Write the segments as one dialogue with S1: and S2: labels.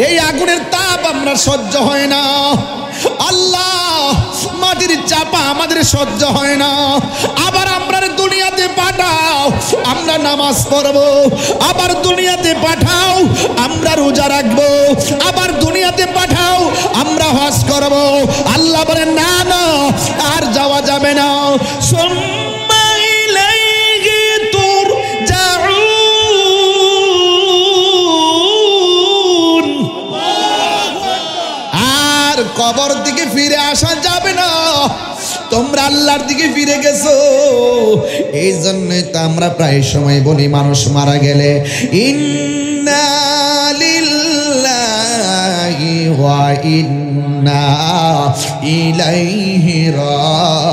S1: এই আগুনের তাপ আমরা সহ্য হয় না আল্লাহ, মাটির চাপা আমাদের সহ্য হয় না। আবার আমরা দুনিয়াতে পাঠাও, আমরা নামাজ পড়বো। আবার দুনিয়াতে পাঠাও, আমরা রোজা রাখবো। আবার দুনিয়াতে পাঠাও, আমরা হজ করবো। আল্লাহ বলেন না না, আর যাওয়া যাবে না। কবর দিকে ফিরে আসা যাবে না, তোমরা আল্লাহর দিকে ফিরে গেছো। এই জন্যই তো আমরা প্রায় সময় বলি মানুষ মারা গেলে ইন্না লিল্লাহি ওয়া ইন্না ইলাইহি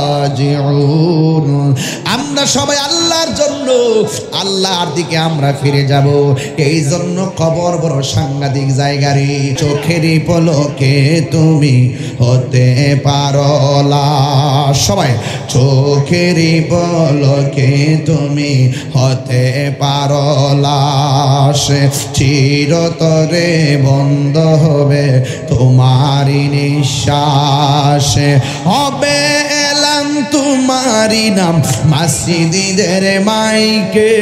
S1: রাজিউন। আমরা সবাই আল্লাহর জন্য আল্লাহর দিকে আমরা ফিরে যাব। এই জন্য কবর বড় সাংঘাতিক জায়গা রে। চোখেরই পলকে তুমি হতে পারো লাশ, সবাই চোখেরই পলকে তুমি হতে পারো লাশ। চিরতরে বন্ধ হবে তোমারই নিঃশ্বাস, হবে এলাম তোমারই নাম মসজিদের মাইকে,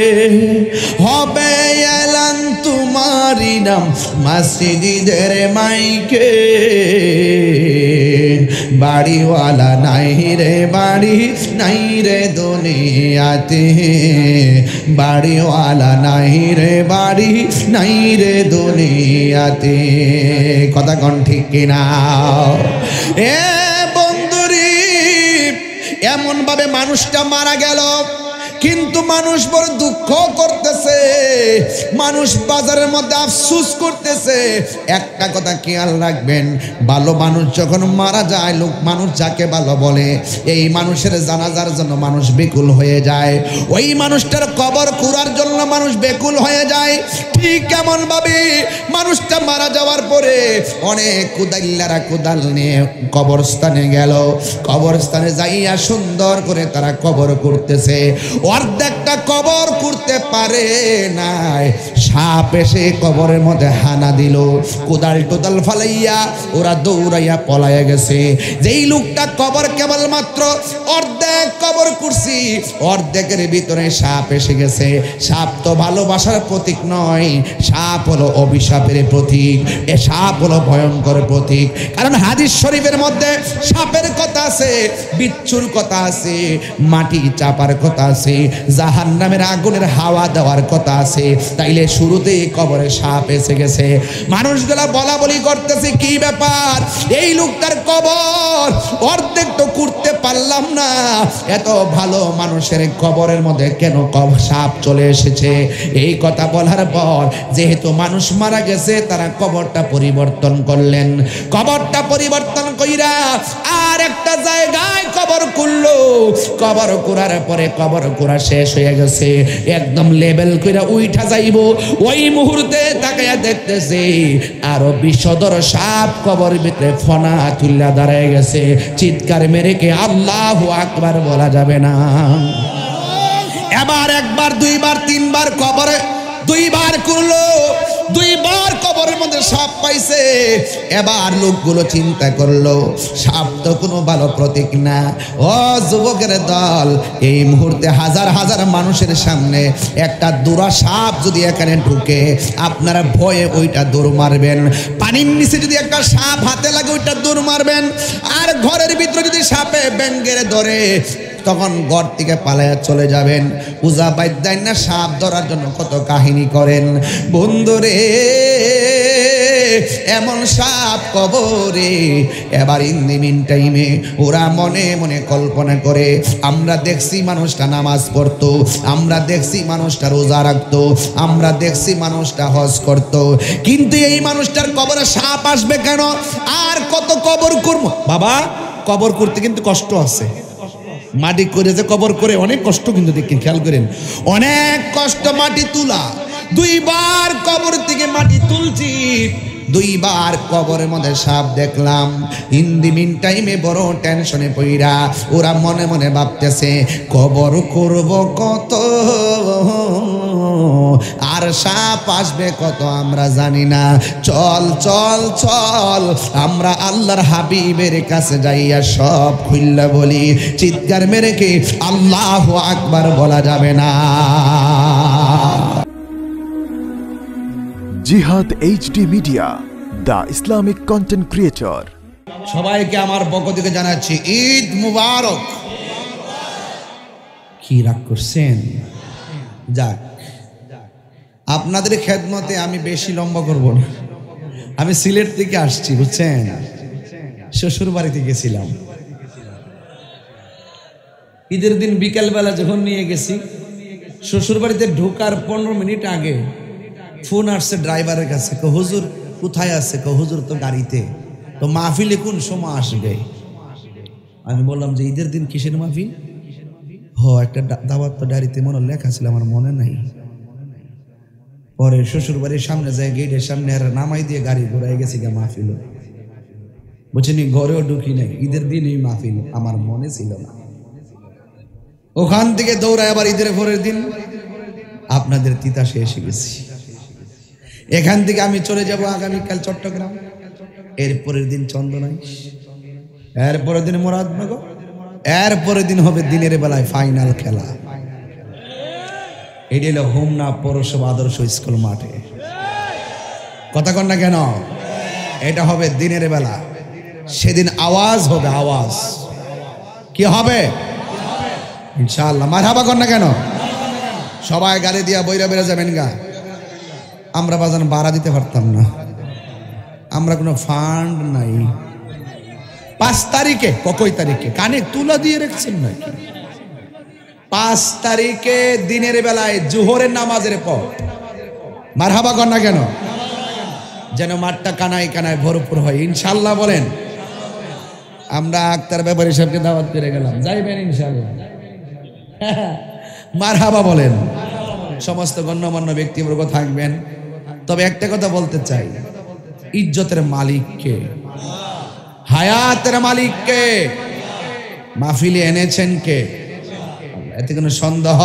S1: হবে এলাম তোমারই নাম মসজিদের মাইকে। বাড়িওয়ালা নাই রে বাড়ি নাই রে দুনিয়াতে, বাড়িওয়ালা নাই রে বাড়ি নাই রে দুনিয়াতে। কথা কোন ঠিক কিনা? এ বন্ধুরি, এমন ভাবে মানুষটা মারা গেল, কিন্তু মানুষ বড় দুঃখ করতেছে, মানুষ বাজারের মধ্যে আফসোস করতেছে। একটা কথা খেয়াল রাখবেন, ভালো মানুষ যখন মারা যায়, লোক মানুষ যাকে ভালো বলে, এই মানুষের জানাজার জন্য মানুষ বেকুল হয়ে যায়, ওই মানুষটার কবর কুড়ার জন্য মানুষ বেকুল হয়ে যায়। ঠিক কেমন ভাবে মানুষটা মারা যাওয়ার পরে অনেক কুদাইল্লারা কোদাল নিয়ে কবরস্থানে গেল, কবরস্থানে যাইয়া সুন্দর করে তারা কবর করতেছে। অর্ধেকটা কবর করতে পারে নাই, সাপ এসে কবরের মধ্যে হানা দিল, কোদাল টোদাল ফালাইয়া ওরা দৌড়াইয়া পলাইয়া গেছে। যেই লোকটা কবর কেবলমাত্র অর্ধেক কবর করছি, অর্ধেকের ভিতরে সাপ এসে গেছে। সাপ তো ভালোবাসার প্রতীক নয়, সাপ হলো অভিশাপের প্রতীক। এ সাপ হলো ভয়ঙ্কর প্রতীক, কারণ হাদিস শরীফের মধ্যে সাপের কথা আছে, বিচ্ছুর কথা আছে, মাটি চাপার কথা আছে, জাহান্নামের আগুনের হাওয়া দেওয়ার কথা আছে। তাইলে শুরুতেই কবরে সাপ এসে গেছে। মানুষগুলা বলা বলি করতেছে, কি ব্যাপার, এই লোকটার কবর অর্ধেক তো করতে পারলাম না, এত ভালো মানুষের কবরের মধ্যে কেন সাপ চলে এসেছে? এই কথা বলার পর যেহেতু মানুষ মারা গেছে, তারা কবরটা পরিবর্তন করলেন। কবরটা পরিবর্তন কইরা আর একটা জায়গায় কবর করলো। কবর করার পরে কবর করা শেষ হয়ে গেছে, একদম লেভেল কইরা উইঠা যাইব, ওই মুহূর্তে তাকায়া দেখতেছে আরো বিষধর সাপ কবর ভিতরে ফনা তুল্লা দাঁড়ায় গেছে। চিৎকার মেরে কে আল্লাহু আকবার বলা যাবে না? এবার একবার দুইবার তিনবার কবরে দুইবার করলো, দুইবার কবরের মধ্যে সাপ পাইছে। এবার লোকগুলো চিন্তা করলো, সাপ তো কোনো ভালো প্রতীক না। ও যুবকের দল, এই মুহূর্তে হাজার হাজার মানুষের সামনে একটা দুরা সাপ যদি এখানে ঢুকে, আপনারা ভয়ে ওইটা দৌড় মারবেন। পানির নিচে যদি একটা সাপ হাতে লাগে, ওইটা দৌড় মারবেন। আর ঘরের ভিতরে যদি সাপে ব্যাঙের ধরে, তখন ঘর থেকে পালায়া চলে যাবেন। পূজা বাদ্যায় না সাপ ধরার জন্য কত কাহিনী করেন। বন্ধুরে, এমন সাপ কবরে। এবার ইন দি মিন টাইমে ওরা মনে মনে কল্পনা করে, আমরা দেখছি মানুষটা নামাজ পড়তো, আমরা দেখছি মানুষটা রোজা রাখতো, আমরা দেখছি মানুষটা হজ করতো, কিন্তু এই মানুষটার কবরে সাপ আসবে কেন? আর কত কবর করবো? বাবা, কবর করতে কিন্তু কষ্ট আছে। মাটি করে যে কবর করে অনেক কষ্ট, কিন্তু দেখেন, খেয়াল করেন, অনেক কষ্ট মাটি তোলা। দুইবার কবর থেকে মাটি তুলছি, দুইবার কবরের মধ্যে সাপ দেখলাম। ইন দি মিন টাইমে বড় টেনশনে পইরা ওরা মনে মনে ভাবতেছে কবর করব কত, আর সাপ আসবে কত আমরা জানি না। চল চল চল আমরা আল্লাহর হাবিবের কাছে যাইয়া সব খুইল্লা বলি। চিৎকার মেরে কি আল্লাহু আকবার বলা যাবে না?
S2: জিহাদ HD media, the Islamic content creator.
S1: সবাইকে আমার পক্ষ থেকে জানাচ্ছি ঈদ মুবারক। কি রাগ করছেন? যাক, আপনাদের খেদমতে আমি বেশি লম্বা করব না। আমি সিলেট থেকে আসছি, বুঝছেন, শ্বশুর বাড়িতে গেছিলাম। ঈদের দিন বিকালবেলা যখন নিয়ে গেছি, শ্বশুর বাড়িতে ঢোকার 15 মিনিট আগে ফোন আসছে ড্রাইভারের কাছে, হুজুর কোথায় আছে? হুজুর তো গাড়িতে। তো মাহফিলে কোন সময় আসবে? আমি বললাম যে ঈদের দিন কিসের মাহফিল? একটা দাওয়াত তো ডায়েরিতে মনে লেখা ছিল, আমার মনে নাই। পরে শ্বশুর বাড়ির সামনে যায়, গেটের সামনে আর নামাই দিয়ে গাড়ি ঘোরাই গেছি গা মাহফিল। বুঝছেনি, ঘরেও ঢুকি নাই। ঈদের দিন এই মাহফিল আমার মনে ছিল না। ওখান থেকে দৌড়ায় আবার ঈদের পরের দিন আপনাদের তিতাসে এসে গেছি। এখান থেকে আমি চলে যাব আগামীকাল চট্টগ্রাম, এরপরের দিন চন্দনাই, এরপরের দিন মুরাদনগর, এরপরের দিন হবে দিনের বেলায় ফাইনাল খেলা। এটি হলো হোমনা পৌরসভা আদর্শ স্কুল মাঠে। কথা কন না কেন? এটা হবে দিনের বেলা। সেদিন আওয়াজ হবে, আওয়াজ কি হবে ইনশাআল্লাহ। মারহাবা কন না কেন? সবাই গাড়ি দিয়া বইরা বেরা যাবেন গা। আমরা বাজান ভাড়া দিতে পারতাম না, আমরা কোনো ফান্ড নাই। 5 তারিখে, কয় তারিখে কানে তুলা দিয়ে রেখেছেন নাকি? 5 তারিখে দিনের বেলায় জোহরের নামাজের পর, মারহাবা কর না কেন, যেন মাঠটা কানায় কানায় ভরপুর হয় ইনশাআল্লাহ বলেন। আমরা আক্তার ব্যাপারী সাহেবকে দাওয়াত করে গেলাম, যাইবেন ইনশাআল্লাহ? মারহাবা বলেন। সমস্ত গণ্যমান্য ব্যক্তিবর্গ থাকবেন। তবে একটা কথা বলতে চাই, ইজ্জতের মালিক কে? হায়াতের মালিক কে? মাহফিলে এনেছেন কে? এতে কোনো সন্দেহ?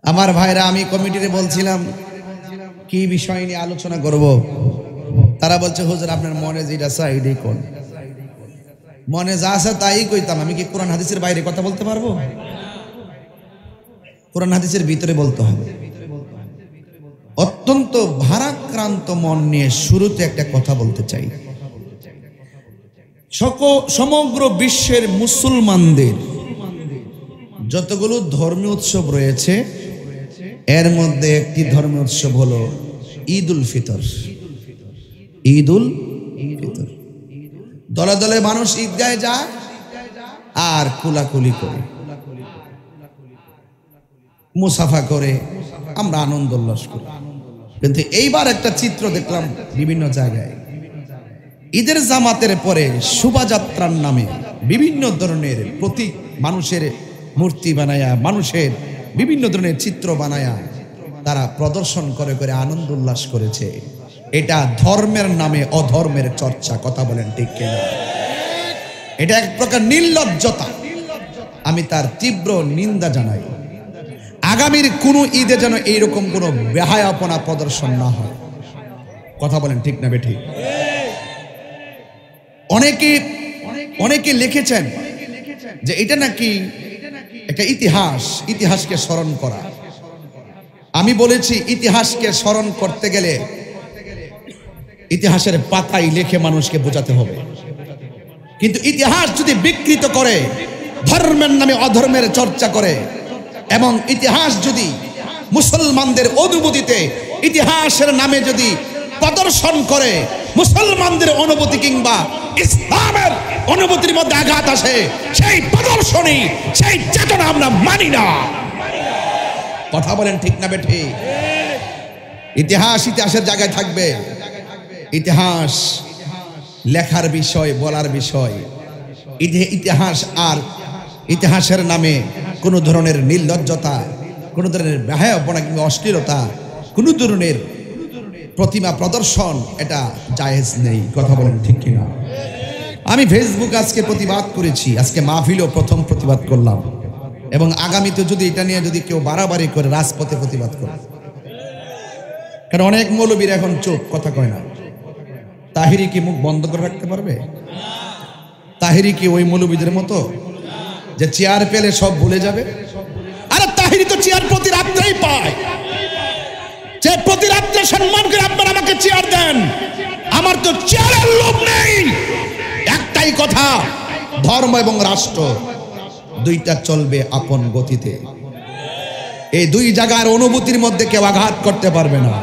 S1: আমার ভাইরা, আমি কমিটিতে বলছিলাম কি বিষয় নিয়ে আলোচনা করব। তারা বলছে হুজুর আপনার মনে যেটা চাই এটাই কোন। মনে যা আছে তাই কইতাম। আমি কি কোরআন হাদিসের বাইরে কথা বলতে পারবো? কোরআন হাদিসের ভিতরে বলতে হবে। অত্যন্ত ভারাক্রান্ত মন নিয়ে শুরুতে একটা কথা বলতে চাই। সমগ্র বিশ্বের মুসলমানদের যতগুলো ধর্মীয় উৎসব রয়েছে, এর মধ্যে একটি ধর্মীয় উৎসব হলো ঈদ উল ফিতর। ঈদ উল ফিতর দলে দলে মানুষ ঈদগাহে যায় আর কুলাকুলি করে, মুসাফা করে, আমরা আনন্দ উল্লাস করি। কিন্তু এইবার একটা চিত্র দেখলাম বিভিন্ন জায়গায়, ঈদের জামাতের পরে শোভাযাত্রার নামে বিভিন্ন ধরনের প্রতীক, মানুষের মূর্তি বানায়া, মানুষের বিভিন্ন ধরনের চিত্র বানায়া তারা প্রদর্শন করে করে আনন্দ উল্লাস করেছে। এটা ধর্মের নামে অধর্মের চর্চা। কথা বলেন ঠিক কিনা? এটা এক প্রকার নির্লজ্জতা। আমি তার তীব্র নিন্দা জানাই। আগামীর কোন ঈদে যেন এইরকম কোন বেহায়াপনা প্রদর্শন না হয়। কথা বলেন ঠিক না বেঠিক? অনেকে লিখেছেন যে এটা নাকি একটা ইতিহাস, ইতিহাসকে স্মরণ করা। আমি বলেছি ইতিহাসকে স্মরণ করতে গেলে ইতিহাসের পাতায় লিখে মানুষকে বোঝাতে হবে। কিন্তু ইতিহাস যদি বিকৃত করে, ধর্মের নামে অধর্মের চর্চা করে, এবং ইতিহাস যদি মুসলমানদের অনুভূতিতে ইতিহাসের নামে যদি প্রদর্শন করে, মুসলমানদের অনুভূতি কিংবা ইসলামের অনুভূতির মধ্যে আঘাত আসে, সেই প্রদর্শনী, সেই চেতনা আমরা মানি না। কথা বলেন ঠিক না বেঠি? ইতিহাস ইতিহাসের জায়গায় থাকবে। ইতিহাস লেখার বিষয়, বলার বিষয়। ইতিহাস আর ইতিহাসের নামে কোনো ধরনের নির্লজ্জতা, কোনো ধরনের বেহায়াপনা কিংবা অশ্লীলতা, কোনো ধরনের প্রতিমা প্রদর্শন এটা জায়েজ নেই। কথা বলেন ঠিক কিনা? আমি ফেসবুক আজকে প্রতিবাদ করেছি, আজকে মাহফিলও প্রথম প্রতিবাদ করলাম, এবং আগামীতে যদি এটা নিয়ে যদি কেউ বাড়াবাড়ি করে রাজপথে প্রতিবাদ করে, কারণ অনেক মৌলবীর এখন চোখ কথা কয় না। তাহিরি কি মুখ বন্ধ করে রাখতে পারবে? তাহিরি কি ওই মৌলবীদের মতো যে চেয়ার পেলে সব ভুলে যাবে? আরে তাহিরি তো চেয়ার প্রতি রাত্রেই পায়, যে প্রতি রাত্রে সম্মান করে আপনারা আমাকে চেয়ার দেন। আমার তো চেয়ারের লোভ নেই। একটাই কথা, ধর্ম এবং রাষ্ট্র দুইটা চলবে আপন গতিতে। এই দুই জায়গার অনুভূতির মধ্যে কেউ আঘাত করতে পারবে না।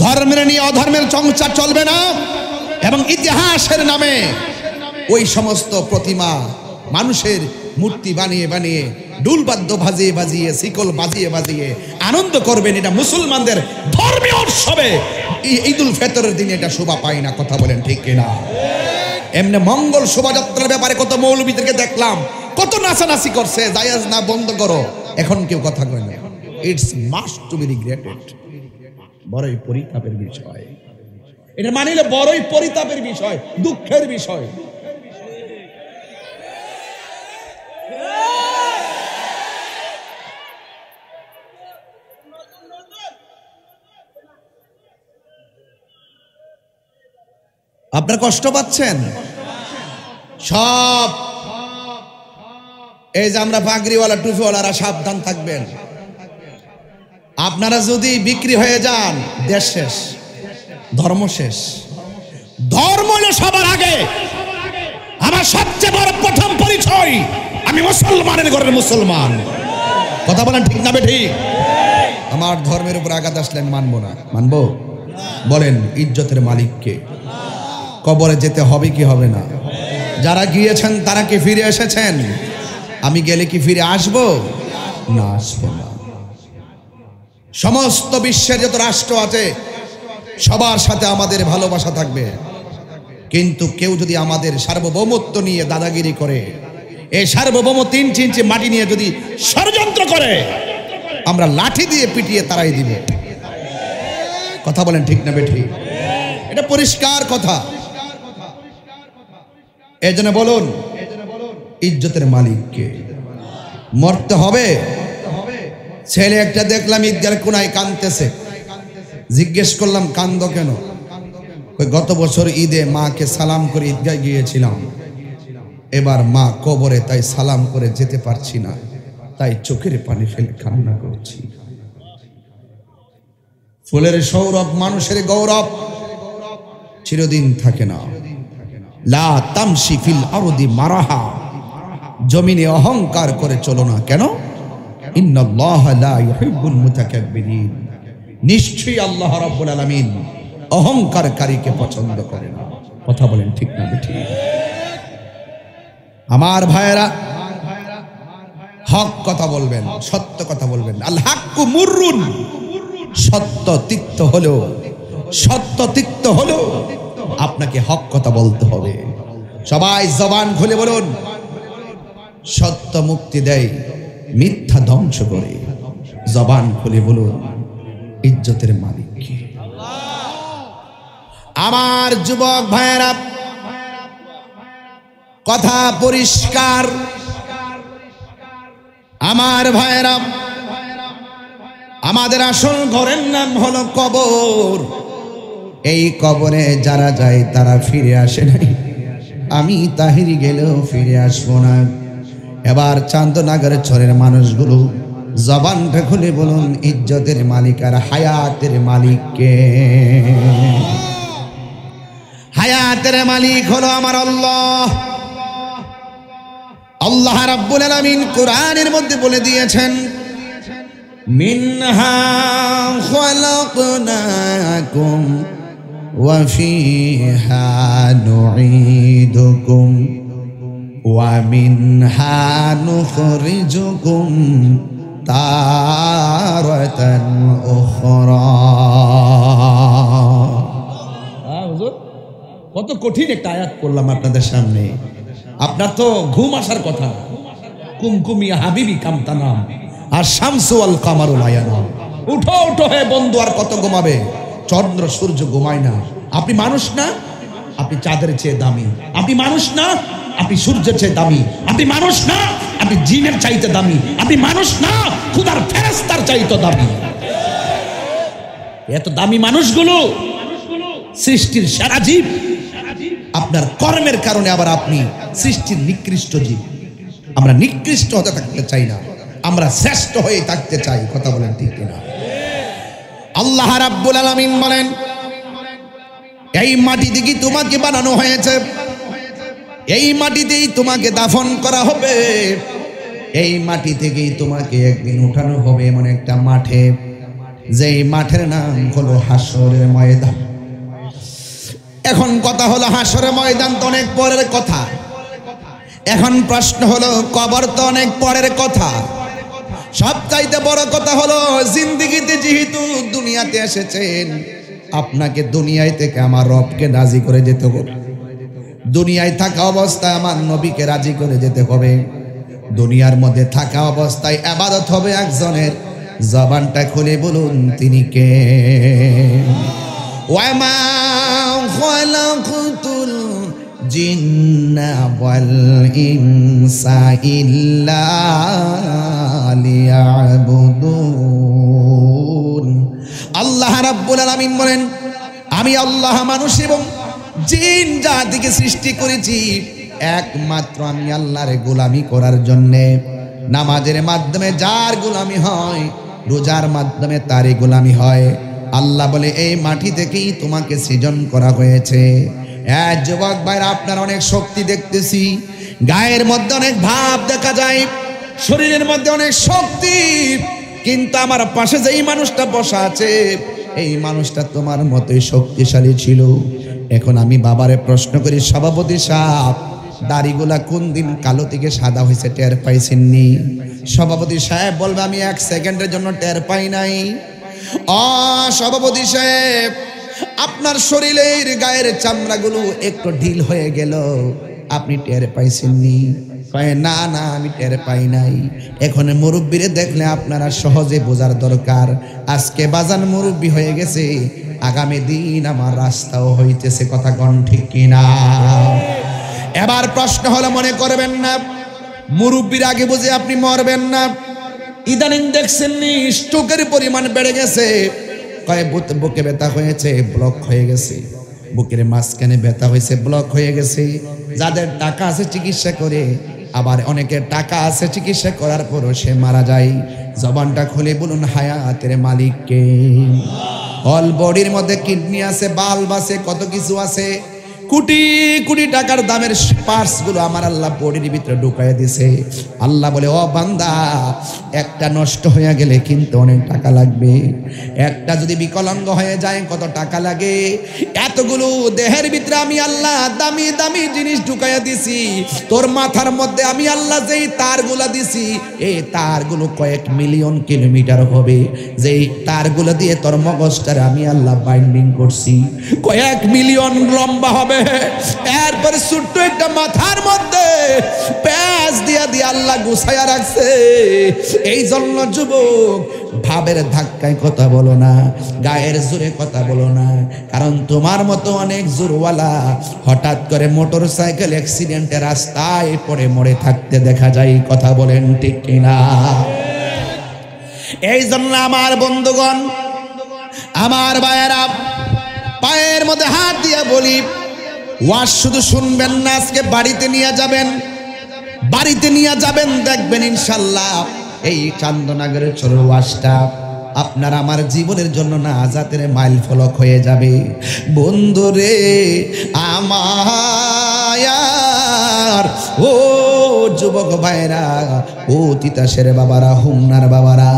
S1: ধর্মের নিয়ে অধর্মের চর্চা চলবে না, এবং ইতিহাসের নামে ওই সমস্ত প্রতিমা মানুষের মূর্তি বানিয়ে বানিয়ে ডুলবাদ্য বাজিয়ে বাজিয়ে শিকল বাজিয়ে বাজিয়ে আনন্দ করবেন, এটা মুসলমানদের ধর্মীয় উৎসবে ঈদুল ফিতরের দিনে এটা শোভা পায় না। কথা বলেন ঠিক কিনা? এমনি মঙ্গল শোভাযাত্রার ব্যাপারে কত মৌলবীদেরকে দেখলাম, কত নাচানাচি করছে, জায়েজ না, বন্ধ করো, এখন কেউ কথা কয় না। It's must to be regretted. বড়ই পরিতাপের বিষয়, এটা মানিলে বড়ই পরিতাপের বিষয়, দুঃখের বিষয়। আপনারা কষ্ট পাচ্ছেন সব। এই যে আমরা পাগড়িওয়ালা টুপিওয়ালারা সাবধান থাকবেন। আপনারা যদি বিক্রি হয়ে যান, দেশ শেষ, ধর্ম শেষ। ধর্ম হলো সবার আগে। আমার সবচেয়ে বড় প্রথম পরিচয়, আমি মুসলমানের ঘরের মুসলমান। কথা বলেন ঠিক না ঠিক? আমার ধর্মের উপর আঘাত আসলে আমি মানবো না। মানবো? বলেন, ইজ্জতের মালিককে। কবরে যেতে হবে কি হবে না? যারা গিয়েছেন তারা কি ফিরে এসেছেন? আমি গেলে কি ফিরে আসবো? না, আসবো না। সমস্ত বিশ্বের যত রাষ্ট্র আছে সবার সাথে আমাদের ভালোবাসা থাকবে, কিন্তু কেউ যদি আমাদের সার্বভৌমত্ব নিয়ে দাদাগিরি করে, এই সার্বভৌম 3 ইঞ্চি মাটি নিয়ে যদি ষড়যন্ত্র করে, আমরা লাঠি দিয়ে পিটিয়ে তাড়াই দিব। কথা বলেন ঠিক না বেঠিক? এটা পরিষ্কার কথা। এই জন্য বলুন, ইজ্জতের মালিককে। মরতে হবে। ছেলে একটা দেখলাম ঈদগার কোনায় কাঁদতেছে, জিজ্ঞেস করলাম কান্দ কেন? গত বছর ঈদে মাকে সালাম করে ঈদগায় গিয়েছিলাম, এবার মা কবরে, তাই সালাম করে যেতে পারছি না, তাই চোখের পানি ফেলে কান্না করছি। ফুলের সৌরভ, মানুষের গৌরব চিরদিন থাকে না। লা তামশি ফিল আরদি মারাহা, জমিনে অহংকার করে চলো না। কেন? ইন্নাল্লাহা লা ইউহিব্বুল মুতাকাব্বিরিন, নিশ্চয়ই আল্লাহ রাব্বুল আলামিন অহংকারকারীকে পছন্দ করে না। কথা বলেন ঠিক না ঠিক? আমার ভাইয়েরা, হক কথা বলবেন, সত্য কথা বলবেন। আল হাক্কু মুররুন, সত্য তিক্ত হলেও, সত্য তিক্ত হলেও আপনাকে হক কথা বলতে হবে। সবাই জবান খুলে বলুন, সত্য মুক্তি দেয়, মিথ্যা ধ্বংস করে। জবান খুলে বলুন, ইজ্জতের মালিক কে? আমার যুবক ভাইয়েরা, কথা পরিষ্কার। আমার ভাইয়েরা, আমাদের আসল ঘরের নাম হলো কবর। এই কবরে যারা যায় তারা ফিরে আসে নাই। আমি তাহিরি গেলেও ফিরে আসবো না। এবার চান্দনাগরের চরের মানুষগুলো জবানটা খুলে বলুন, ইজ্জতের মালিক আর হায়াতের মালিককে? হায়াতের মালিক হলো আমার আল্লাহ। আল্লাহ রাব্বুল আলামিন কোরআনের মধ্যে বলে দিয়েছেন, মিনহা খালাকনাকুম ওয়া ফিহা নুঈদুকুম ওয়া মিনহা নুখরিজুকুম তারাতান উখরা। হুজুর, কত কঠিন একটা আয়াত পড়লাম আপনাদের সামনে। আপনার তো ঘুম আসার কথা। কুমকুমিয়া হাবিবি কামতানাম, আর শামসু আল কামারু লা ইয়ানাম। উঠো উঠো হে বন্ধু, আর কত ঘুমাবে? চন্দ্র সূর্য ঘুমায় না। আপনি মানুষ না, আপনি চাঁদের চেয়ে দামি। আপনি মানুষ না, আপনি সূর্যের চেয়ে দামি। আপনি মানুষ না, আপনি জিনের চাইতে দামি। আপনি মানুষ না, খোদার ফেরেশতার চাইতে দামি। এত দামি মানুষগুলো সৃষ্টির সেরা জীব, আপনার কর্মের কারণে আবার আপনি সৃষ্টির নিকৃষ্ট জীব। আমরা নিকৃষ্ট হতে থাকতে চাই না, আমরা শ্রেষ্ঠ হয়ে থাকতে চাই। কথা বলেন ঠিক কিনা? আল্লাহ রাব্বুল আলামিন বলেন, এই মাটি থেকে তোমাকে বানানো হয়েছে, এই মাটিতেই তোমাকে দাফন করা হবে, এই মাটি থেকেই তোমাকে একদিন উঠানো হবে এমন একটা মাঠে, যেই মাঠের নাম হলো হাসরের ময়দান। এখন কথা হলো হাসরের ময়দান তো অনেক পরের কথা। এখন প্রশ্ন হলো কবর তো অনেক পরের কথা। সবচাইতে বড় কথা হলো জিন্দেগিতে যেহেতু দুনিয়াতে এসেছেন, আপনাকে দুনিয়ায় থেকে আমার রবকে রাজি করে যেতে হবে। দুনিয়ায় থাকা অবস্থায় আমার নবীকে রাজি করে যেতে হবে। দুনিয়ার মধ্যে থাকা অবস্থায় ইবাদত হবে একজনের। জবানটা খুলে বলুন তিনি কে? ওয়ামা খালাকতুল জিন্না ওয়াল ইনসা ইল্লা লিয়াবুদুন। আল্লাহ রাব্বুল আলামিন বলেন, আমি আল্লাহ মানুষ এবং জিন জাতিকে সৃষ্টি করেছি একমাত্র আমি আল্লাহর গোলামি করার জন্যে। নামাজের মাধ্যমে যার গোলামি হয়, রোজার মাধ্যমে তারই গোলামি হয়। আল্লাহ বলে এই মাটি থেকেই তোমাকে সৃজন করা হয়েছে। যুবক ভাইরা, আপনার অনেক শক্তি দেখতেছি, গায়ের মধ্যে অনেক ভাব দেখা যায়, শরীরের মধ্যে অনেক শক্তি, কিন্তু আমার পাশে যেই মানুষটা বসা আছে এই মানুষটা তোমার মতোই শক্তিশালী ছিল। এখন আমি বাবারে প্রশ্ন করি, সভাপতি সাহেব দাড়িগুলা কোন দিন কালো থেকে সাদা হয়েছে টের পাইছেননি? সভাপতি সাহেব বলবে আমি 1 সেকেন্ডের জন্য টের পাই নাই। সভাপতি সাহেব আপনার শরীরের গায়ের চামড়াগুলো একটু ঢিল হয়ে গেল, আপনি টের পাইছেননি? কয় না না, আমি টের পাই নাই। এখন মুরব্বীরে দেখলে আপনারা সহজে বোঝার দরকার, আজকে বাজান মুরব্বী হয়ে গেছে, আগামী দিন আমার রাস্তাও হইতেছে। কথা কোন ঠিক কিনা? এবার প্রশ্ন হলো, মনে করবেন না মুরব্বীর আগে বুঝে আপনি মরবেন না। ইদানিং দেখছেননি স্ট্রোকের পরিমাণ বেড়ে গেছে। কয় বুকে ব্যথা হয়েছে, ব্লক হয়ে গেছে, বুকের মাঝখানে ব্যথা হয়েছে, ব্লক হয়ে গেছে। যাদের টাকা আছে চিকিৎসা করে, আবার অনেকের টাকা আছে চিকিৎসা করার পরও সে মারা যায়। জবানটা খুলে বলুন হায়াতের মালিক কে? অল বডির মধ্যে কিডনি আছে, বাল্ব আছে, কত কিছু আছে, কোটি কোটি টাকার দামের পার্টস গুলো আমার আল্লাহ বডির ভিতরে ঢুকাই দিছে। আল্লাহ বলে, ও বান্দা, একটা নষ্ট হয়ে গেলে কিন্তু অনেক টাকা লাগবে, একটা যদি বিকলাঙ্গ হয়ে যায় কত টাকা লাগে। এতগুলো দেহের ভিতরে আমি আল্লাহ দামি দামি জিনিস ঢুকাইয়া দিছি, তোর মাথার মধ্যে আমি আল্লাহ যেই তারগুলা দিছি, এই তারগুলো কয়েক মিলিয়ন কিলোমিটার হবে। যেই তারগুলো দিয়ে তোর মগজটারে আমি আল্লাহ বাইন্ডিং করছি, কয়েক মিলিয়ন লম্বা হবে। এরপরে ছোট্ট একটা মাথার মধ্যে প্যাঁচ দিয়া দিয়ে আল্লাহ গুছাইয়া রাখছে। এই জন্য যুবক, ভাবের ধাক্কায় কথা বলো না, গায়ের জোরে কথা বলো না, কারণ তোমার মতো অনেক জোরওয়ালা হঠাৎ করে মোটর সাইকেল অ্যাক্সিডেন্টে রাস্তায় পড়ে মরে থাকতে দেখা যায়। কথা বলেন ঠিক কিনা? এই জন্য আমার বন্ধুগণ, আমার ভাইয়েরা, পায়ের মধ্যে হাত দিয়ে বলি, ওয়াজ শুধু শুনবেন না, আজকে বাড়িতে নিয়ে যাবেন, বাড়িতে নিয়ে যাবেন, দেখবেন ইনশাল্লাহ এই চান্দনগরের ছোট ওয়াজটা আপনার আমার জীবনের জন্য না আজাতের মাইল ফলক হয়ে যাবে। বন্ধুরে আমার, ও যুবক ভাইরা, ও তিতাসের বাবারা, হুমনার বাবারা,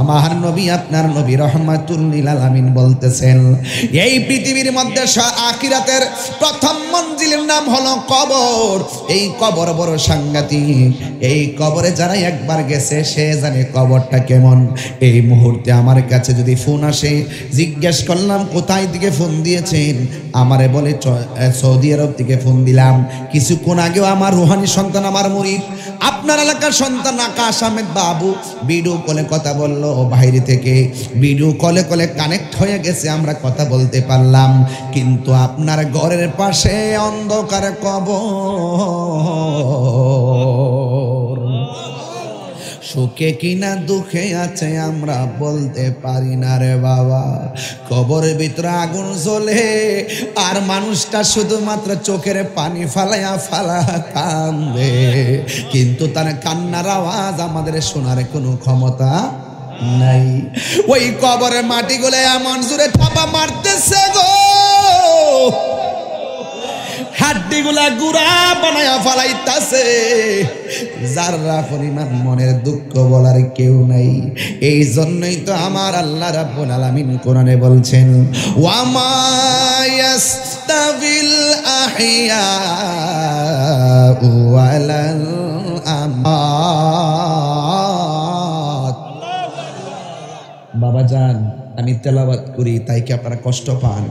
S1: আমার নবী আপনার নবী রহমাতুল লিল আলামিন বলতেছেন, এই পৃথিবীর মধ্যে আখিরাতের প্রথম মঞ্জিলের নাম হলো কবর। এই কবর বড় সাংঘাতিক। এই কবরে যারা একবার গেছে সে জানে কবরটা কেমন। এই মুহূর্তে আমার কাছে যদি ফোন আসে, জিজ্ঞেস করলাম কোথায় থেকে ফোন দিয়েছেন, আমারে বলে সৌদি আরব থেকে ফোন দিলাম। কিছুক্ষণ আগেও আমার রুহানি সন্তান, আমার মুরিদ সাংবাদিক, আপনার এলাকার সন্তান আকাশ আহমেদ বাবু ভিডিও কলে কথা বললো বাইরে থেকে, ভিডিও কলে কানেক্ট হয়ে গেছে, আমরা কথা বলতে পারলাম। কিন্তু আপনার ঘরের পাশে অন্ধকার কবর, সুখে কিনা দুঃখে আছে আমরা বলতে পারি না রে বাবা। কবরের ভিতরে আগুন জ্বলে আর মানুষটা শুধুমাত্র চোখের পানি ফালায়া কান্দে, কিন্তু তার কান্নার আওয়াজ আমাদের শোনার কোনো ক্ষমতা নাই। ওই কবরের মাটিগুলো এমন জোরে চাপা মারতেছে গো, হাড্ডিগুলা গুড়া বানায়া ফালাইতাছে, যারা পরিমাণ মনের দুঃখ বলার কেউ নাই। এই জন্যই তো আমার আল্লাহ রাব্বুল আলামিন কোরআনে বলছেন, ওয়ামা ইয়াস্তাবিল আহইয়া ওয়ালাল আমাত। বাবাজান আমি তেলাওয়াত করি, তাই কি আপনারা কষ্ট পান?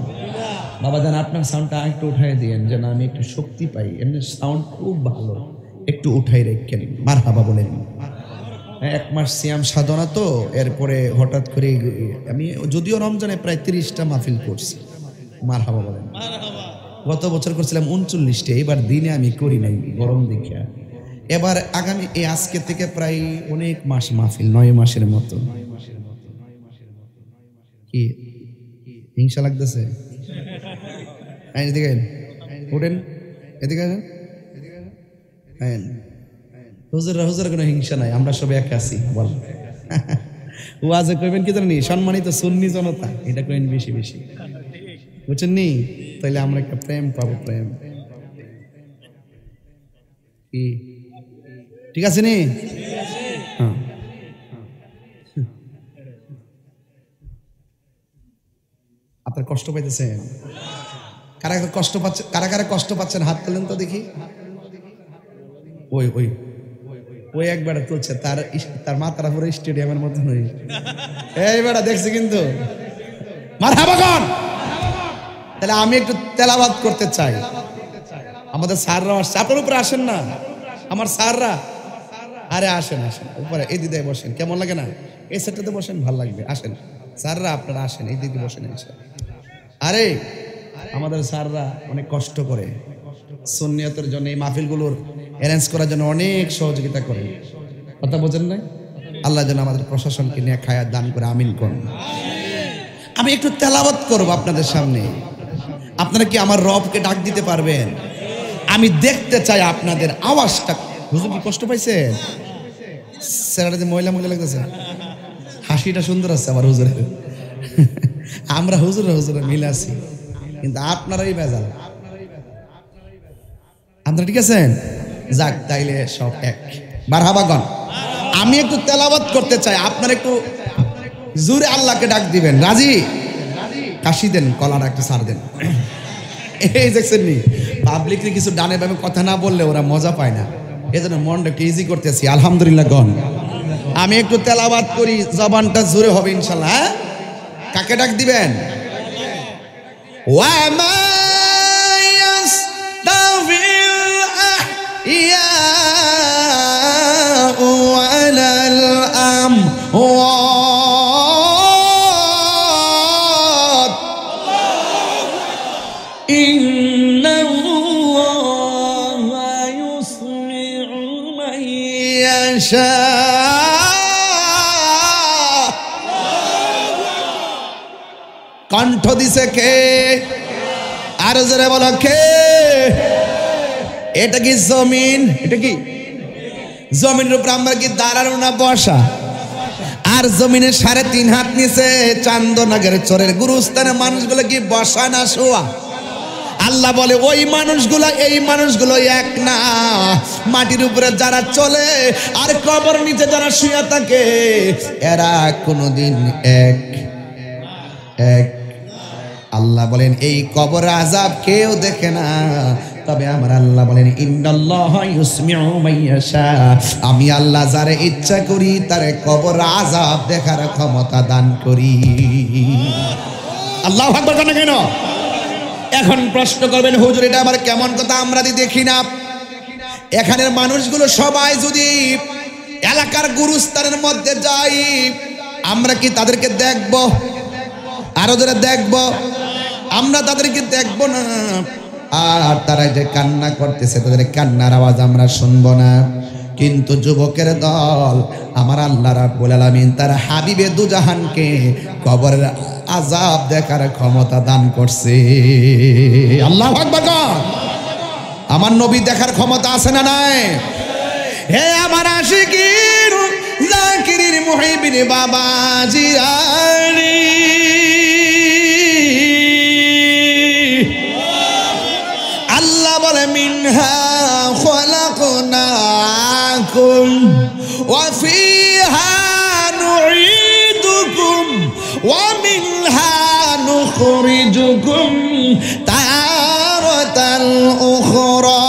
S1: বাবাজান আপনার সাউন্ডটা একটু উঠাই দিয়েন যেন আমি একটু শক্তি পাই। এমনি সাউন্ড খুব ভালো, একটু উঠাই রেখেন। মারহাবা বলেন। 1 মাস সিয়াম সাধনা তো, এরপরে হঠাৎ করে আমি যদিও রমজানে প্রায় 30টা মাহফিল করছি। মারহাবা বলেন। গত বছর করছিলাম 39টা, এবার দিনে আমি করি নাই গরম দেখিয়া। এবার আগামী এই আজকে থেকে প্রায় অনেক মাস মাহফিল, 9 মাসের মতো। কি হিংসা লাগতেছে? এদিকে উঠেন, এদিকে হুজুর কোনো হিংসা নাই, আমরা সবাই এক আছি। বল ওয়াজে কইবেন কি জানি, সম্মানিত সুন্নি জনতা, এটা কইবেন বেশি বেশি, বুঝছেন নি? তাইলে আমরা একটা প্রেম পাবো, প্রেম। কি ঠিক আছে নি? হ্যাঁ, আপনার কষ্ট পাইতেছেন? কারা কষ্ট পাচ্ছে, কারা কষ্ট পাচ্ছেন হাত তোলেন তো দেখি। ওই ওই ওই একবার তুলছে, তার মাথাটা পুরো স্টেডিয়ামের মতো নয়। এই বেটা দেখছি কিন্তু। মারহাবা কোন? তাহলে আমি একটু তেলাওয়াত করতে চাই। আমাদের স্যাররা আসছে, আপনার উপরে আসেন না আমার স্যাররা? আরে আসেন আসেন উপরে, এই দিদায় বসেন, কেমন লাগে না? এই সেটটাতে বসেন, ভাল লাগবে। আসেন স্যাররা, আপনারা আসেন, এই দিকে বসেন। আরে আমাদের স্যাররা অনেক কষ্ট করে সুন্নিয়তের জন্য, এই মাহফিলগুলোর অ্যারেঞ্জ করার জন্য অনেক সহযোগিতা করেন। কথা বোঝেন নাই? আল্লাহ যেন আমাদের প্রশাসনকে নিয়ে খায়াত দান করে, আমিন করুন। আমি একটু তেলাওয়াত করব আপনাদের সামনে। আপনারা কি আমার রবকে ডাক দিতে পারবেন? আমি দেখতে চাই আপনাদের আওয়াজটা। হুজুর কি কষ্ট পাইছেন? স্যারটা মহিলা লাগতেছে, হাসিটা সুন্দর আছে আমার হুজুরের। আমরা হুজুরে মিলে আছি, কিন্তু আপনারাই বেজাল। আপনারা ঠিক আছেন? যাক, তাইলে সব এক। মারহাবাগন। আমি একটু তেলাওয়াত করতে চাই, আপনারা একটু জোরে আল্লাহকে ডাক দিবেন। রাজি? কাশি দেন, কলার একটু ছাড় দেন। এই দেখছেন নি, পাবলিকলি কিছু ডানে বামে কথা না বললে ওরা মজা পায় না, এজন্য মনটা একটু ইজি করতেছি। আলহামদুলিল্লাহ গন। আমি একটু তেলাওয়াত করি, জবানটা জোরে হবে ইনশাল্লাহ। হ্যাঁ, কাকে ডাক দিবেন? ওয়ামা ইয়াস্তাবিল আহইয়া ওয়ালাল আমওয়াত ইন্নাল্লাহা ইউসমিউ মান ইয়াশা। কণ্ঠ দিছে কে? আর জোরে বলো কে? এটা কি জমিন? এটা কি জমিনের উপর আমরা কি দাঁড়ানো না বসা? আর জমিনের 3.5 হাত নিচে চান্দনগরের চরের গুরুস্থানে মানুষগুলো কি বসা না শোয়া? আল্লাহ বলে ওই মানুষগুলো এই মানুষগুলো এক না। মাটির উপরে যারা চলে আর কবর নিচে যারা শুয়ে থাকে, এরা কোনোদিন এক এক। আল্লাহ বলেন এই কবর আযাব কেউ দেখে না, তবে আমার আল্লাহ বলেন ইন্নাল্লাহা ইউসমিউ মান ইয়াশা। আমি আল্লাহ যারে ইচ্ছা করি তারে কবর আযাব দেখার ক্ষমতা দান করি। আল্লাহু আকবার কেন কেন? এখন প্রশ্ন করবেন হুজুর এটা আবার কেমন কথা? আমরা দেখি না এখানের মানুষগুলো সবাই যদি এলাকার গুরুস্থানের মধ্যে যাই, আমরা কি তাদেরকে দেখব? আরো যারা দেখব, আমরা তাদেরকে দেখব না। আর তারা যে কান্না করতেছে, তাদের কান্নার আওয়াজ আমরা শুনবো না। কিন্তু যুবকের দল, আমার আল্লাহ রাব্বুল আলামিন তার হাবিবে দুজাহানকে কবরের আযাব দেখার ক্ষমতা দান করছে। আল্লাহু আকবার। আমার নবী দেখার ক্ষমতা আছে না নাই? হে আমার আশিকিন জাকিরিন মুহিবিন বাবা জিয়ানি, আল্লাহ বলে মিনহা খলাকনাকুম ওয়া ফিহা নুঈদুকুম ওয়া মিনহা নুখরিজুকুম তারাতাল উখরা।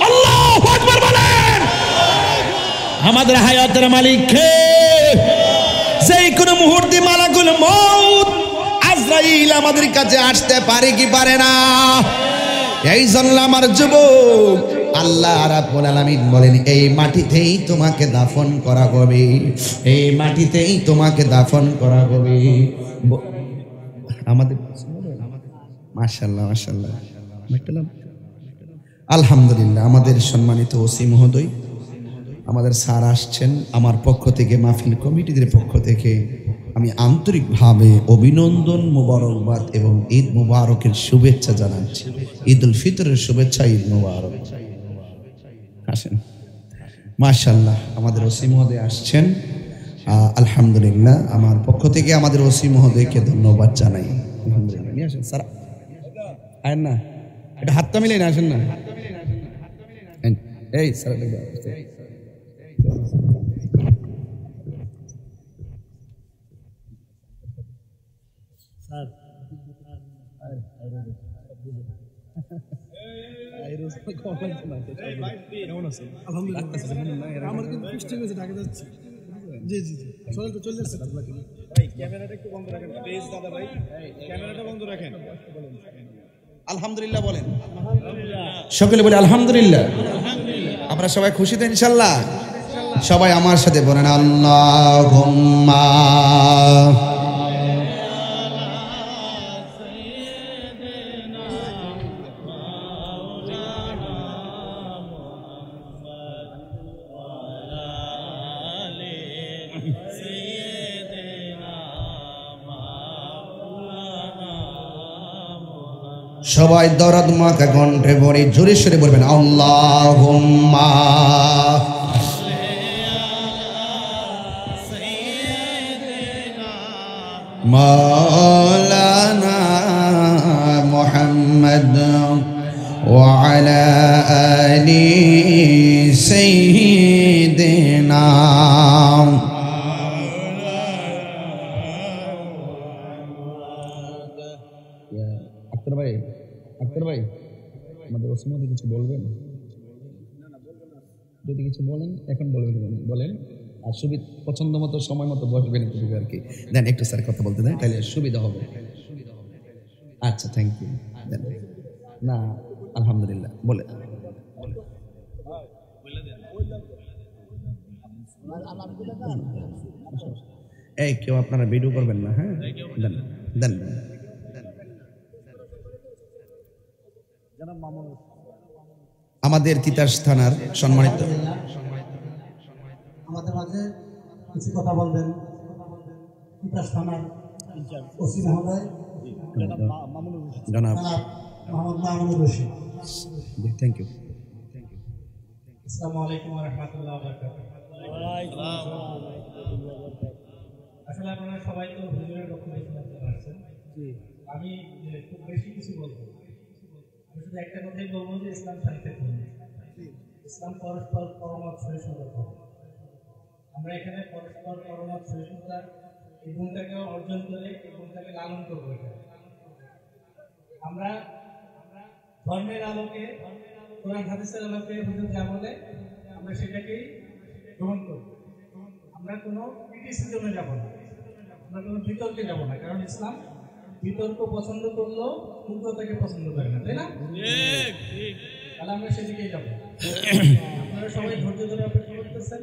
S1: আল্লাহু আকবার বলেন। আমাদের হায়াতের মালিক কে? যেই কোন মুহূর্তে মালাকুল মউত আজরাইল আমাদের কাছে আসতে পারে কি পারে না? এই জন্য আমার যুবক, আল্লাহ রাব্বুল আলামিন বলেন এই মাটিতেই তোমাকে দাফন করা হবে, এই মাটিতেই তোমাকে দাফন করা হবে। আমাদের মাশাআল্লাহ মাশাআল্লাহ আলহামদুলিল্লাহ। আমাদের সম্মানিত ওসি মহোদয়, আমাদের স্যার আসছেন। আমার পক্ষ থেকে, মাহফিল কমিটিদের পক্ষ থেকে আমি আন্তরিকভাবে অভিনন্দন, মুবারকবাদ এবং ঈদ মুবারকের শুভেচ্ছা জানাচ্ছি। ঈদ উল ফিতরের শুভেচ্ছা, ঈদ মুবারক। আসেন। মাশাআল্লাহ, আমাদের ওসি মহোদয় আসছেন। আলহামদুলিল্লাহ, আমার পক্ষ থেকে আমাদের ওসি মহোদয়কে ধন্যবাদ জানাই। আলহামদুলিল্লাহ। নিয়ে আসেন স্যার, আয়েন না, এটা হাতটা মিলে না, আসেন না। এই স্যার, আলহামদুলিল্লাহ বলেন, সকলে বলে আলহামদুলিল্লাহ। আমরা সবাই খুশি তো ইনশাল্লাহ? সবাই আমার সাথে বলেন আল্লাহুম্মা সবাই দরদ মাখা কণ্ঠে বলি, জোরে সোরে বলবেন আল্লাহুম্মা মাওলানা মুহাম্মদ ওয়া আলা আলি সাইয়্যিদিনা। আক্তার ভাই, আমাদের ওসমানে কিছু বলবেন? যদি কিছু বলেন এখন বলেন। আর পছন্দ মতো সময় মতো বসবেন একটু আর কি। দেন একটু স্যার কথা বলতে দেন, তাহলে সুবিধা হবে। আচ্ছা, থ্যাংক ইউ। না আলহামদুলিল্লাহ বলে এই কেউ আপনারা ভিডিও করবেন না, হ্যাঁ? দেন দেন। আমাদের তিতাস থানার সম্মানিত,
S3: আমাদের মাঝে কিছু কথা বলবেন তিতাস থানার ওসি মহোদয়
S1: জনাব
S3: মোহাম্মদ মামুনুর রশিদ।
S1: Thank you.
S3: আসসালামু আলাইকুম ওয়া রাহমাতুল্লাহি ওয়া বারাকাতুহু। আসলে আপনারা সবাই তো হুজুরের বক্তব্য শুনতে পারছেন। আমি খুব বেশি কিছু বলবো, আমি শুধু একটা কথাই বলবো যে ইসলাম শান্তিপূর্ণ, ইসলাম পরস্পর পরমত সহিষ্ণুতা। আমরা এখানে পরস্পর পরমত সহিষ্ণুতার এই গুণটাকে অর্জন করে এই গুণটাকে লালন করবো। আমরা ধর্মের আলোকে, কোরআন হাদিসের আলোকে হুজুর যা বলে আমরা সেটাকেই গ্রহণ করব। আমরা কোনো ক্রিটিসিজমে যাব না, আমরা কোনো বিতর্কে যাব না, কারণ ইসলাম বিতর্ক পছন্দ করলো কিন্তু তাকে পছন্দ করে না, তাই না? তাহলে আমরা সেদিকেই যাবো। আপনারা সবাই ধৈর্য ধরে অপেক্ষা করতেছেন,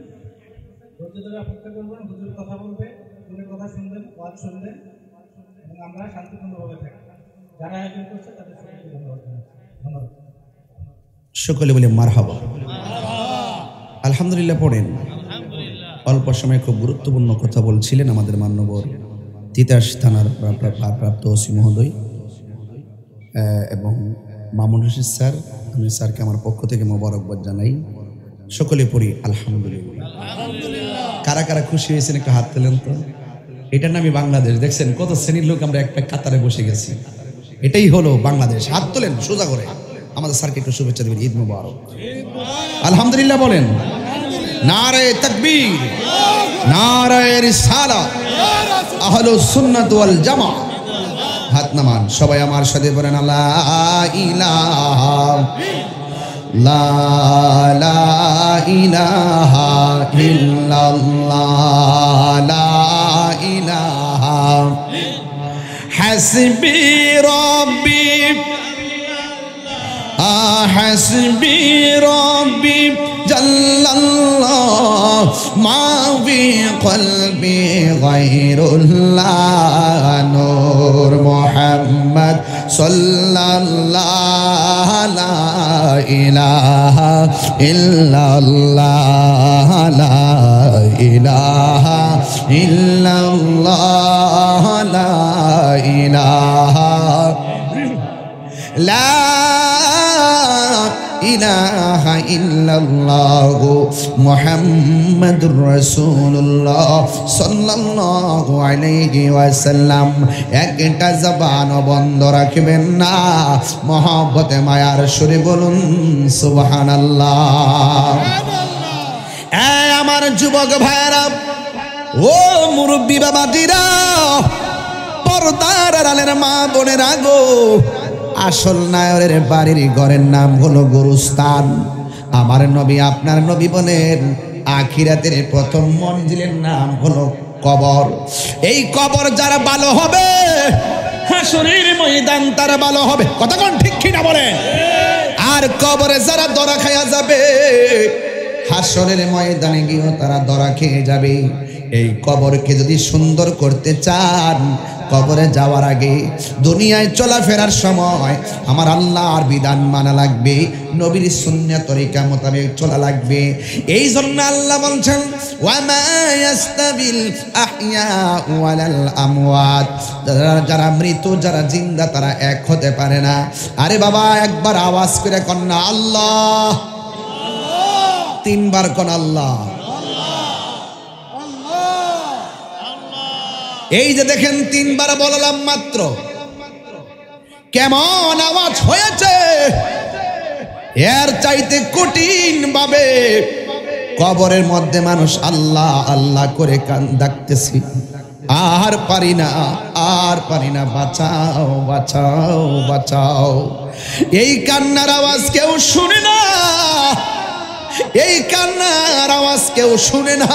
S3: ধৈর্য ধরে অপেক্ষা করবেন, হুজুর কথা বলবে, হুজুরের কথা শুনবেন, ওয়াজ শুনবেন এবং আমরা শান্তিপূর্ণভাবে থাকি। যারা আয়োজন করছে তাদের সবাইকে ধন্যবাদ। ধন্যবাদ।
S1: সকলে বলে মারহাবা। আলহামদুলিল্লাহ পড়েন। অল্প সময়ে খুব গুরুত্বপূর্ণ কথা বলছিলেন আমাদের মান্যবর তিতাস থানার ভারপ্রাপ্ত ওসি মহোদয় এবং মামুন রশিদ স্যার। আমি স্যারকে আমার পক্ষ থেকে মোবারকবাদ জানাই। সকলে পড়ি আলহামদুলিল্লাহ। কারা কারা খুশি হয়েছেন একটু হাত তোলেন তো। এটার নামই বাংলাদেশ। দেখছেন কত শ্রেণীর লোক আমরা একটা কাতারে বসে গেছি। এটাই হলো বাংলাদেশ। হাত তোলেন সোজা করে। আমাদের স্যারকে একটু শুভেচ্ছা দেবেন। ঈদ মুবারক। আলহামদুলিল্লাহ বলেন। নারে তাকবীর, নারে রিসালাত, আহলুস সুন্নাত ওয়াল জামাত। হাত নামান সবাই আমার সাথে বলেন লা ইলাহা লা ইলাহা ইল্লাল্লাহ লা ইলাহা হাসবি রাব্বি হাসবি রাব্বি জাল্লাল্লাহ মা ফি কলবি গায়রুল্লাহ নূর মুহাম্মদ সাল্লাল্লাহ লা ইলাহা ইল্লাল্লাহ লা ইলাহা ইল্লাল্লাহ লা ইলাহা লা ইলাহা ইল্লাল্লাহ মুহাম্মাদুর রাসূলুল্লাহ সাল্লাল্লাহু আলাইহি ওয়াসাল্লাম। একটা জবান বন্ধ রাখবেন না, মহব্বতে মায়ার সুরে বলুন সুবহানাল্লাহ। আমার যুবক ভাইরা, ও মুরব্বী বাবাজিরা, পর্দার আড়ালের মা বোনেরা গো, আসল নায়রের বাড়ির ঘরের নাম হলো গুরুস্থান। আমার নবী আপনার নবী বলেন আখিরাতের প্রথম মঞ্জিলের নাম হলো কবর। এই কবর যারা ভালো হবে, হাসরের ময়দান তারা ভালো হবে। কথা কোন ঠিক কিনা বলেন? আর কবরে যারা ধরা খায়া যাবে, হাসরের ময়দানে গিয়েও তারা ধরা খেয়ে যাবে। এই কবরকে যদি সুন্দর করতে চান, কবরে যাওয়ার আগে দুনিয়ায় চলাফেরার সময় আমার আল্লাহর বিধান মানা লাগবে, নবীর সুন্নাত তরিকা মোতাবেক চলা লাগবে। এই জন্য আল্লাহ বলছেন ওয়া মা ইয়াস্তাবিল আহইয়া ওয়ালাল আমওয়াত, যারা মৃত যারা জিন্দা তারা এক হতে পারে না। আরে বাবা একবার আওয়াজ করে কন্যা আল্লাহ, তিনবার কোন আল্লাহ। এই যে দেখেন তিনবার বললাম মাত্র, কেমন আওয়াজ হয়েছে। এর চাইতে কঠিন ভাবে কবরের মধ্যে মানুষ আল্লাহ আল্লাহ করে কান ডাকতেছি, আর পারি না, আর পারি না, বাঁচাও বাঁচাও বাঁচাও। এই কান্নার আওয়াজ কেউ শুনে না, এই কান্নার আওয়াজ কেউ শুনে না।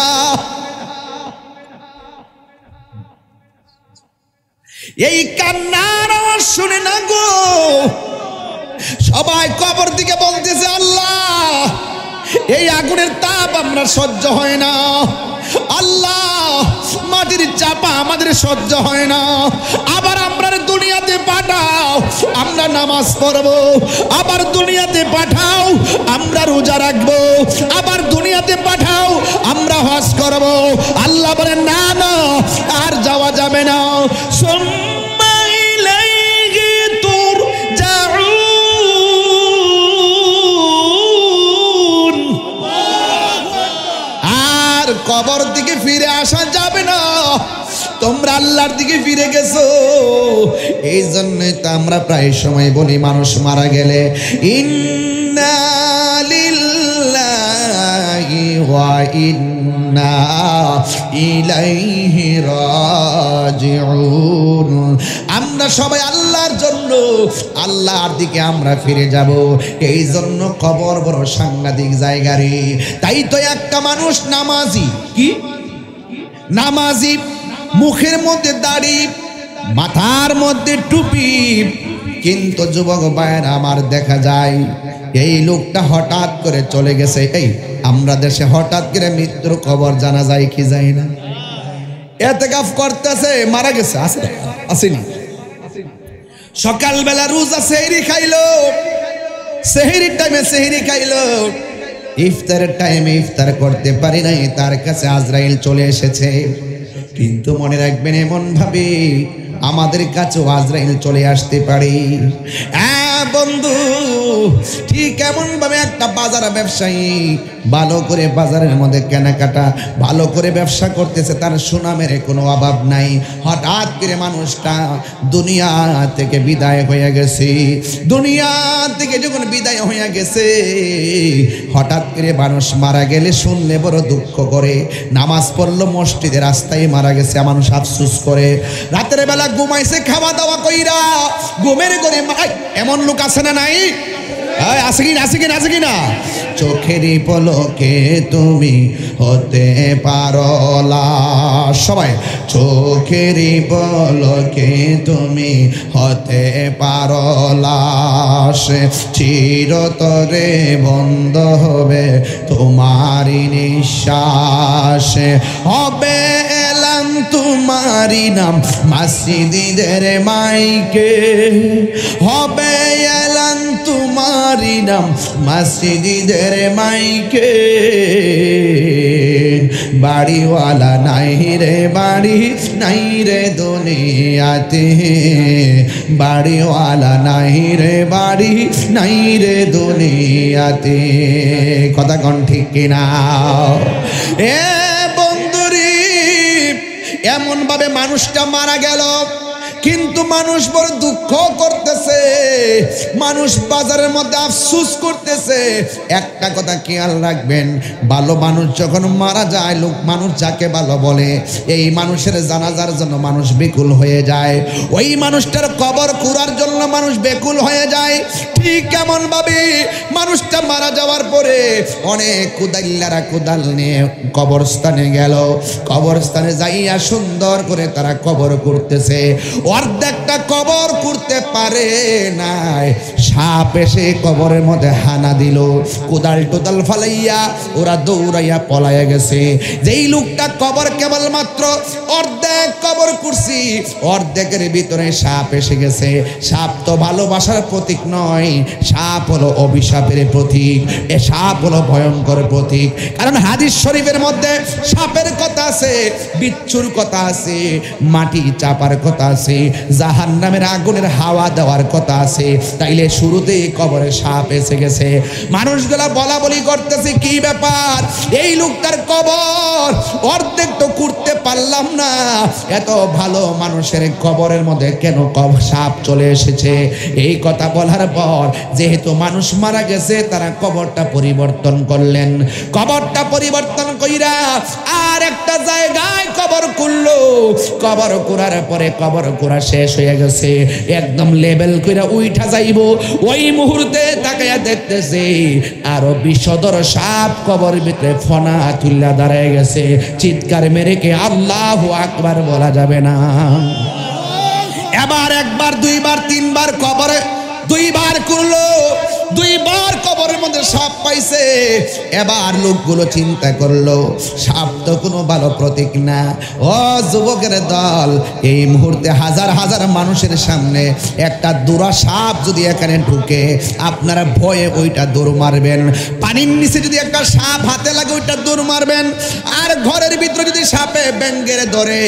S1: এই কান্নার আওয়াজ শুনে না গো। সবাই কবর দিকে বলতেছে আল্লাহ এই আগুনের তাপ আমরা সহ্য হয় না, আল্লাহ মাটির চাপা আমাদের সহ্য হয় না। আবার আমরা দুনিয়াতে পাঠাও, আমরা নামাজ পড়বো। আবার দুনিয়াতে পাঠাও, আমরা রোজা রাখবো। আবার দুনিয়াতে পাঠাও, আমরা হজ করবো। আল্লাহ বলেন না না, আর যাওয়া যাবে না। কবর দিকে ফিরে আসা যাবে না, তোমরা আল্লাহর দিকে ফিরে গেছো। এই জন্যই তো আমরা প্রায় সময় বলি মানুষ মারা গেলে ইন্না লিল্লাহি ওয়া ইন্না ইলাইহি রাজিউন। আমরা সবাই আল্লাহর জন্য আল্লাহর দিকে আমরা ফিরে যাব। এই জন্য কবর বড় সাংঘাতিক জায়গা রে। তাই তো একটা মানুষ নামাজি, কি নামাজি, মুখের মধ্যে দাড়ি, মাথার মধ্যে টুপি, কিন্তু যুবক ভাইয়েরা আমার দেখা যায় এই লোকটা হঠাৎ করে চলে গেছে। এই আমরা দেশে হঠাৎ করে মৃত্যুর খবর জানা যায় কি যায় না? এতেকাফ করতেছে, মারা গেছে, আসেনি। সকালবেলা রোজা সেহরি খাইলো, সেহরির টাইমে সেহরি খাইলো, ইফতারের টাইমে ইফতার করতে পারি নাই, তার কাছে আজরাইল চলে এসেছে। কিন্তু মনে রাখবেন, এমন ভাবে আমাদের কাছেও আজরাইল চলে আসতে পারে। বন্ধু, ঠিক এমন ভাবে একটা বাজার ব্যবসায়ী ভালো করে বাজারের মধ্যে কেনাকাটা ভালো করে ব্যবসা করতেছে, তার সুনামের কোনো অভাব নাই। হঠাৎ করে মানুষটা দুনিয়া থেকে বিদায় হয়ে গেছে। দুনিয়া থেকে যখন বিদায় হয়ে গেছে, হঠাৎ করে মানুষ মারা গেলে শুনলে বড় দুঃখ করে। নামাজ পড়লো মসজিদের রাস্তায় মারা গেছে, মানুষ আফসোস করে। রাতের বেলা ঘুমাইছে খাওয়া দাওয়া কইরা, ঘুমের ঘরে এমন লোক আছে না নাই? আছে কি না? চোখেরই পলকে তুমি হতে পারো লাশ, সবাই চোখেরই পলকে তুমি হতে পারো লাশ, চিরতরে বন্ধ হবে তোমারই নিঃশ্বাস, হবে এলাম তোমারই নাম মসজিদের মাইকে, হবে এলাম তোমারই নাম মসজিদের মাইকে, বাড়িওয়ালা নাই রে বাড়ি নাই রে দুনিয়াতে, বাড়িওয়ালা নাই রে বাড়ি নাই রে দুনিয়াতে। কথা কোন ঠিক কিনা? এ বন্ধুরি, এমন ভাবে মানুষটা মারা গেল, কিন্তু মানুষ বড় দুঃখ করতেছে, মানুষ বাজারের মধ্যে আফসোস করতেছে। একটা কথা খেয়াল রাখবেন, ভালো মানুষ যখন মারা যায়, লোক মানুষ যাকে ভালো বলে, এই মানুষের জানাজার জন্য মানুষ বেকুল হয়ে যায়, ওই মানুষটার কবর কুড়ার জন্য মানুষ বেকুল হয়ে যায়। ঠিক কেমন ভাবে মানুষটা মারা যাওয়ার পরে অনেক কুদাইল্লারা কুদাল নিয়ে কবরস্থানে গেল, কবরস্থানে যাইয়া সুন্দর করে তারা কবর করতেছে। অর্ধেকটা কবর করতে পারে নাই, সাপ এসে কবরের মধ্যে হানা দিল, কোদাল টোদাল ফালাইয়া ওরা দৌড়াইয়া পলাইয়া গেছে। যেই লোকটা কবর কেবলমাত্র অর্ধেক কবর করছি, অর্ধেকের ভিতরে সাপ এসে গেছে। সাপ তো ভালোবাসার প্রতীক নয়, সাপ হলো অভিশাপের প্রতীক, এ সাপ হলো ভয়ঙ্কর প্রতীক। কারণ হাদিস শরীফের মধ্যে সাপের কথা আছে, বিচ্ছুর কথা আছে, মাটি চাপার কথা আছে, জাহান্নামের আগুনের হাওয়া দেওয়ার কথা আছে। তাইলে শুরুতেই কবরে সাপ এসে গেছে। মানুষগুলা বলা বলি করতেছে, কি ব্যাপার, এই লোকটার কবর অর্ধেক তো করতে পারলাম না, এত ভালো মানুষের কবরের মধ্যে কেন সাপ চলে এসেছে? এই কথা বলার পর যেহেতু মানুষ মারা গেছে, তারা কবরটা পরিবর্তন করলেন। কবরটা পরিবর্তন কইরা আর একটা জায়গায় কবর করলো। কবর করার পরে কবর করা শেষ হয়ে গেছে, একদম লেভেল কইরা উইঠা যাইব, ওই মুহূর্তে তাকায়া দেখতেছে আরো বিষধর সাপ কবর ভিতরে ফনা তুল্লা দাঁড়ায় গেছে। চিৎকার মেরে কে আল্লাহু আকবার বলা যাবে না? এবার একবার দুইবার তিনবার কবরে দুইবার করলো, দুইবার কবরের মধ্যে সাপ পাইছে। এবার লোকগুলো চিন্তা করলো, সাপ তো কোনো ভালো প্রতীক না। ও যুবকের দল, এই মুহূর্তে হাজার হাজার মানুষের সামনে একটা দুরা সাপ যদি এখানে ঢুকে, আপনারা ভয়ে ওইটা দৌড় মারবেন। পানির নিচে যদি একটা সাপ হাতে লাগে, ওইটা দৌড় মারবেন। আর ঘরের ভিতরে যদি সাপে ব্যাঙ্গের ধরে,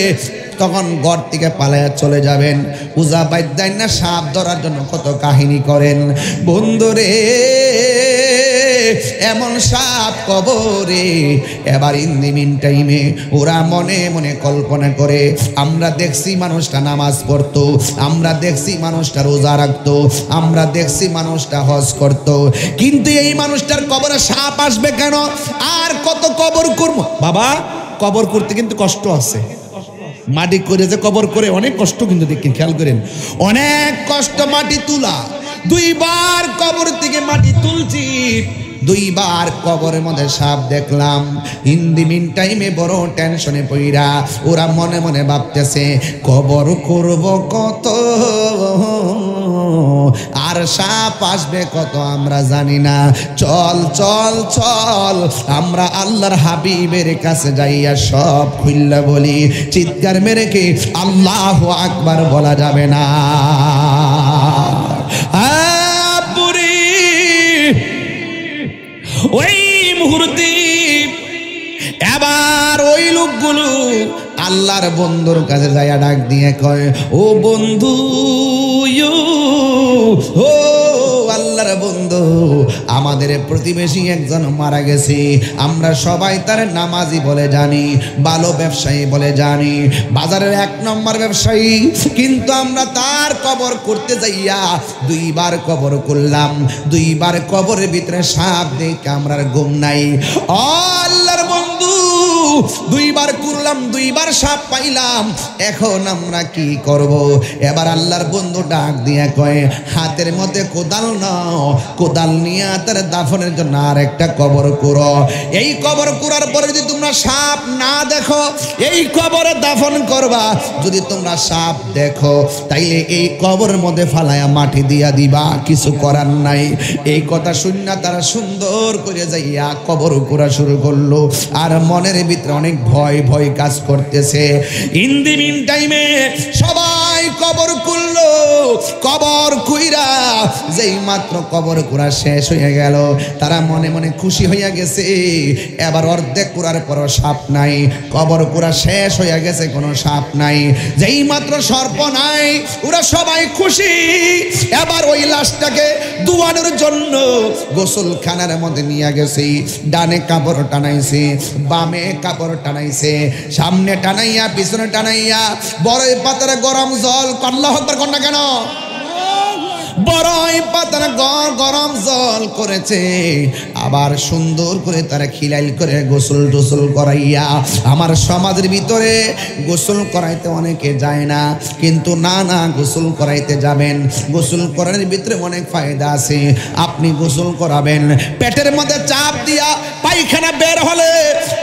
S1: তখন ঘর থেকে পালায়া চলে যাবেন। পূজা বাদ্যায় না সাপ ধরার জন্য কত কাহিনী করেন। বন্ধুরে, এমন সাপ কবরে। এবার ইন দি মিন টাইমে ওরা মনে মনে কল্পনা করে, আমরা দেখছি মানুষটা নামাজ পড়তো, আমরা দেখছি মানুষটা রোজা রাখতো, আমরা দেখছি মানুষটা হজ করতো, কিন্তু এই মানুষটার কবরে সাপ আসবে কেন? আর কত কবর করবো বাবা? কবর করতে কিন্তু কষ্ট আছে। মাটি করে যে কবর করে অনেক কষ্ট, কিন্তু দেখেন খেয়াল করেন, অনেক কষ্ট মাটি তোলা। দুইবার কবর থেকে মাটি তুলছি, দুইবার কবরের মধ্যে সাপ দেখলাম। ইন দি মিন টাইমে বড় টেনশনে পইরা ওরা মনে মনে ভাবতেছে কবর করব কত, আর সাপ আসবে কত আমরা জানি না। চল চল চল আমরা আল্লাহর হাবিবের কাছে যাইয়া সব খুইল্লা বলি। চিৎকার মেরে কি আল্লাহু আকবার বলা যাবে না? ওই মুহূর্তে এবার ওই লোকগুলো আল্লাহর বন্ধুর কাছে যাইয়া ডাক দিয়ে কয়, ও বন্ধু, ও আল্লাহর বন্ধু, আমাদের প্রতিবেশী একজন মারা গেছে। আমরা সবাই তার নামাজি বলে জানি, ভালো ব্যবসায়ী বলে জানি, বাজারের 1 নম্বর ব্যবসায়ী, কিন্তু আমরা তার কবর করতে যাইয়া দুইবার কবর করলাম। দুইবার কবরের ভিতরে সাপ দেখে আমরা ঘুম নাই। ও আল্লাহর বন্ধু, দুইবার করলাম, দুইবার সাপ পাইলাম, এখন আমরা কি করব? এবার আল্লাহর বন্ধু ডাক দিয়া কয়, হাতের মধ্যে কোদাল নাও, কোদাল নিয়ে তার দাফনের জন্য আর একটা কবর করো। এই কবর করার পরে যদি তোমরা সাপ না দেখো, এই কবরে দাফন করবা। যদি তোমরা সাপ দেখো তাইলে এই কবরের মধ্যে ফালায়া মাটি দিয়া দিবা, কিছু করার নাই। এই কথা শুননা তারা সুন্দর করে যাইয়া কবর করা শুরু করলো। আর মনের ভিতরে অনেক ভয় ভয় কাজ করতেছে। ইন দি মিন টাইমে সবাই কবর করলো। কবর কইরা যেই মাত্র কবর করা শেষ হয়ে গেল, তারা মনে মনে খুশি হইয়া গেছে। এবার অর্ধেক করার পরও সাপ নাই, কবর করা শেষ হইয়া গেছে, কোনো সাপ নাই। যেই মাত্র সর্প নাই, ওরা সবাই খুশি। এবার ওই লাশটাকে ধোয়ানোর জন্য গোসলখানার মধ্যে নিয়ে গেছে। ডানে কাপড় টানাইছে, বামে কাপড় টানাইছে, সামনে টানাইয়া পিছনে টানাইয়া বড়ই পাতার গরম জল, আল্লাহু আকবার কর না কেন? বড়ই পাতার গরম জল করেছে। আবার সুন্দর করে তারা খিলাইল করে গোসল টোসল করাইয়া, আমার সমাজের ভিতরে গোসল করাইতে অনেকে যায় না, কিন্তু না না গোসল করাইতে যাবেন। গোসল করার ভিতরে অনেক ফায়দা আছে। আপনি গোসল করাবেন, পেটের মধ্যে চাপ দিয়া পায়খানা বের হলে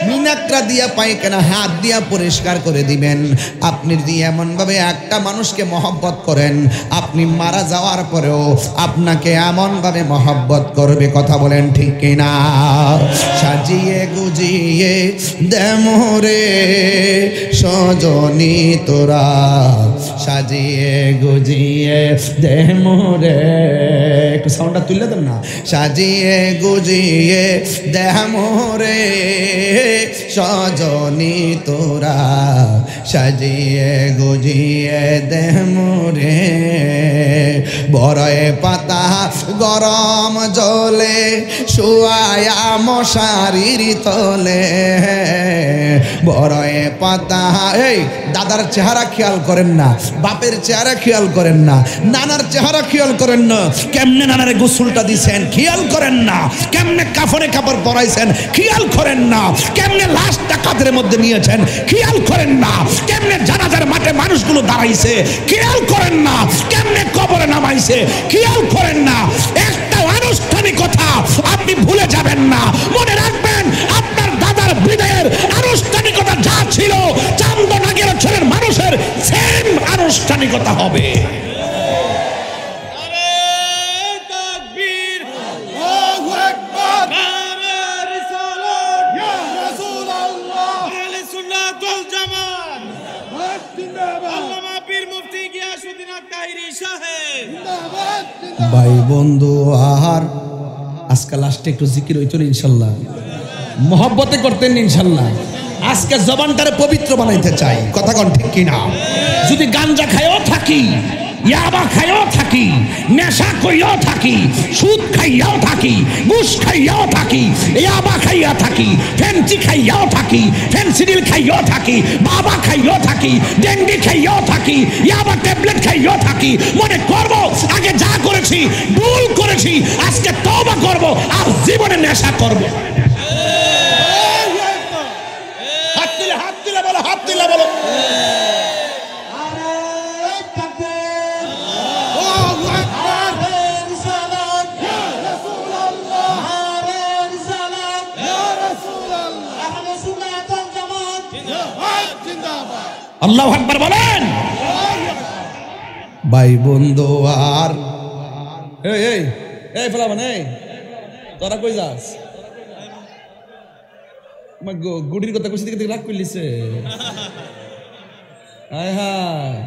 S1: মিনাকড়া দিয়া পায়খানা হাত দিয়া পরিষ্কার করে দিবেন। আপনি যদি এমনভাবে একটা মানুষকে মহব্বত করেন, আপনি মারা যাওয়ার পরেও আপনাকে এমনভাবে মহব্বত করবে। কথা বলেন ঠিক কিনা? সাজিয়ে গুজিয়ে দেমরে সজনী তোরা, সাজিয়ে গুজিয়ে দেমরে, একটু সাউন্ডটা তুললে দেন না। সাজিয়ে গুজিয়ে দেমরে সজনী তোরা, সাজিয়ে গুজিয়ে দেমরে। বড়ই পাতা গরম জলে শুয়ায়া মশারির তলে। বড়ই পাতা, এই দাদার চেহারা খেয়াল করেন না, বাপের চেহারা খেয়াল করেন না, নানার চেহারা খেয়াল করেন না, কেমনে নানারে গোসলটা দিছেন খেয়াল করেন না, কেমনে কাফনে কাপড় পরাইছেন খেয়াল করেন না, কেমনে লাশটা কাঁধের মধ্যে নিয়েছেন খেয়াল করেন না, কেমনে জানাজার মাঠে মানুষগুলো দাঁড়াইছে খেয়াল করেন না, কেমনে কবরে নামাইছে খেয়াল করেন না। একটা আনুষ্ঠানিকতা আপনি ভুলে যাবেন না। মনে রাখবেন, আপনার দাদার বিদায়ের আনুষ্ঠানিকতা যা ছিল, চান্দ নাগের ছেলের মানুষের সেম আনুষ্ঠানিকতা হবে। ভাই বন্ধু, আর আজকে লাস্টে একটু জিকির হইতো ইনশাল্লাহ, মহব্বতে করতেন ইনশাল্লাহ। আজকে জবানটারে পবিত্র বানাইতে চাই। কথা কোন ঠিক কিনা? যদি গাঞ্জা খাইও থাকি, ইয়াবা খাইও থাকি, নেশা কইও থাকি, সুদ খাইয়াও থাকি, ঘুষ খাইয়াও থাকি, ইয়াবা খাইয়া থাকি, ফেন্সি খাইয়াও থাকি, ফেন্সিডিল খাইয়াও থাকি, বাবা খাইয়াও থাকি, ডেঙ্গি খাইয়াও থাকি, ইয়াবা ট্যাবলেট খাইয়াও থাকি, মনে করব আগে যা করেছি ভুল করেছি, আজকে তওবা করব, আর জীবনে নেশা করব। হাত দিলে বলো, হাত দিলে বলো। আল্লাহু আকবার বলেন। ভাই বন্ধু আর এই এই এই ফলাবান এই তোরা কই যাস? গুড়ির কথা কইছি দিকে রাগ করলিছে। হায় হায়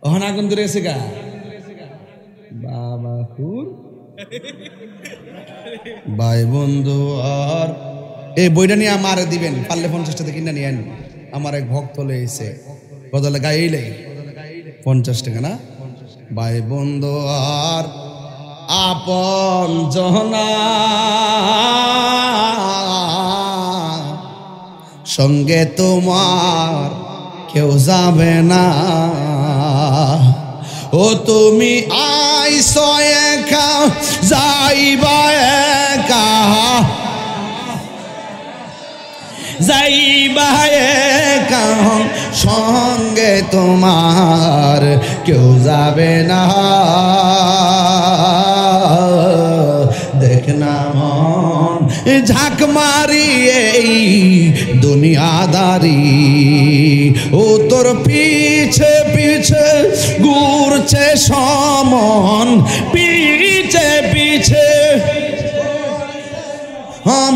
S1: ওহন আগুন ধরে এসে গা বাবা হুর। ভাই বন্ধু আর এই বইটা নিয়ে আমার দিবেন, পারলে 50 টাকা কিনে নিয়ে আন। আমার এক ভক্ত লইছে বদলে গাইলে 50 টাকা না। ভাই বন্ধু আর আপন জনা সঙ্গে তোমার কেউ যাবে না। ও তুমি আইছো একা যাইবা একা, যাইবা একা সঙ্গে তোমার কেউ যাবে না। দেখ না মন ঝাঁক মারি এই দুনিয়াদারি, ও তোর পিছে পিছে ঘুরছে সমন, পিছে পিছে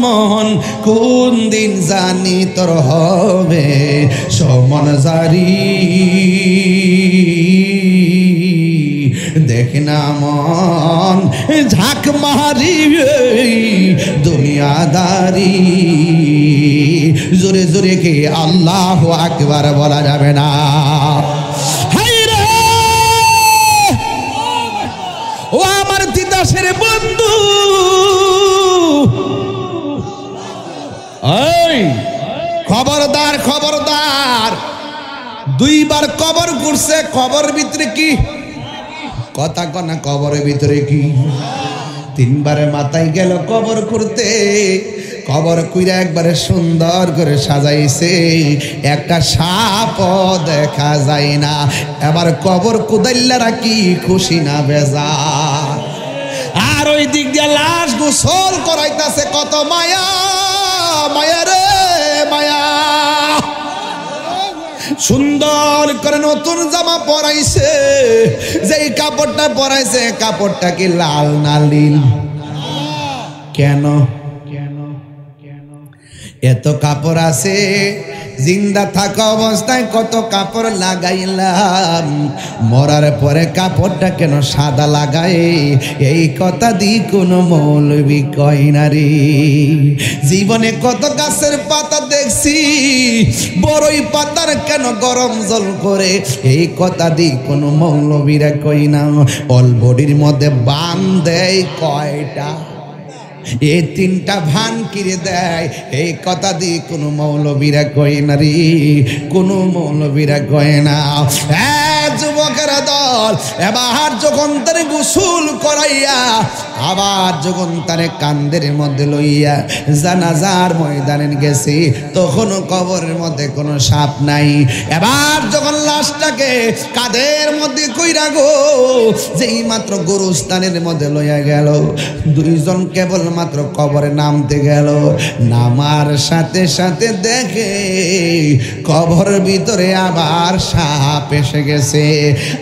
S1: মন কোন দিন জানি তোর হবে সমন জারি। দেখ না মন ঝাঁক মারি দুনিয়াদারি। জোরে জোরে কে আল্লাহু আকবার বলা যাবে না? ও আমার তিতাসের বন্ধু, খবরদার খবরদার, দুইবার কবর করছে, কবর ভিতরে কি কথা কনা, কবরের ভিতরে কি? তিনবারে মাথায় গেল কবর করতে, কবর কইরা একবারে সুন্দর করে সাজাইছে, একটা সাপও দেখা যায় না। এবার কবর কুদাইল্লারা কি খুশি না বেজা? আর ওই দিক দিয়ে লাশ গোসল করাইতাছে, কত মায়া মায়া রে মায়া। সুন্দর করে নতুন জামা পরাইছে, যেই কাপড়টা পরাইছে কাপড়টা কি লাল না নীল? কেন এত কাপড় আছে? জিন্দা থাকা অবস্থায় কত কাপড় লাগাইলাম, মরার পরে কাপড়টা কেন সাদা লাগায়? এই কথা দি কোনো মৌলবি কয় না রে। জীবনে কত গাছের পাতা দেখছি, বড়ই পাতার কেন গরম জল করে? এই কথা দি কোনো মৌলবীরা কই না। অলবডির মধ্যে বান দেয় কয়টা? এই তিনটা ভান কিরে দেয়, এই কথা দিয়ে কোনো মৌলবীরা কয় না রে, কোনো মৌলবীরা কয় না। যুবকেরা দল এবার যখন তারে গোসল করাইয়া, আবার যখন তারে কান্দের মধ্যে লইয়া জানাজার ময়দানে গেছে, তখনও কবরের মধ্যে কোনো সাপ নাই। এবার যখন লাশটাকে কাঁধের মধ্যে কইরা গো যেই মাত্র গোরস্থানের মধ্যে লইয়া গেল, দুইজন কেবল মাত্র কবরে নামতে গেল, নামার সাথে সাথে দেখে কবর ভিতরে আবার সাপ এসে গেছে।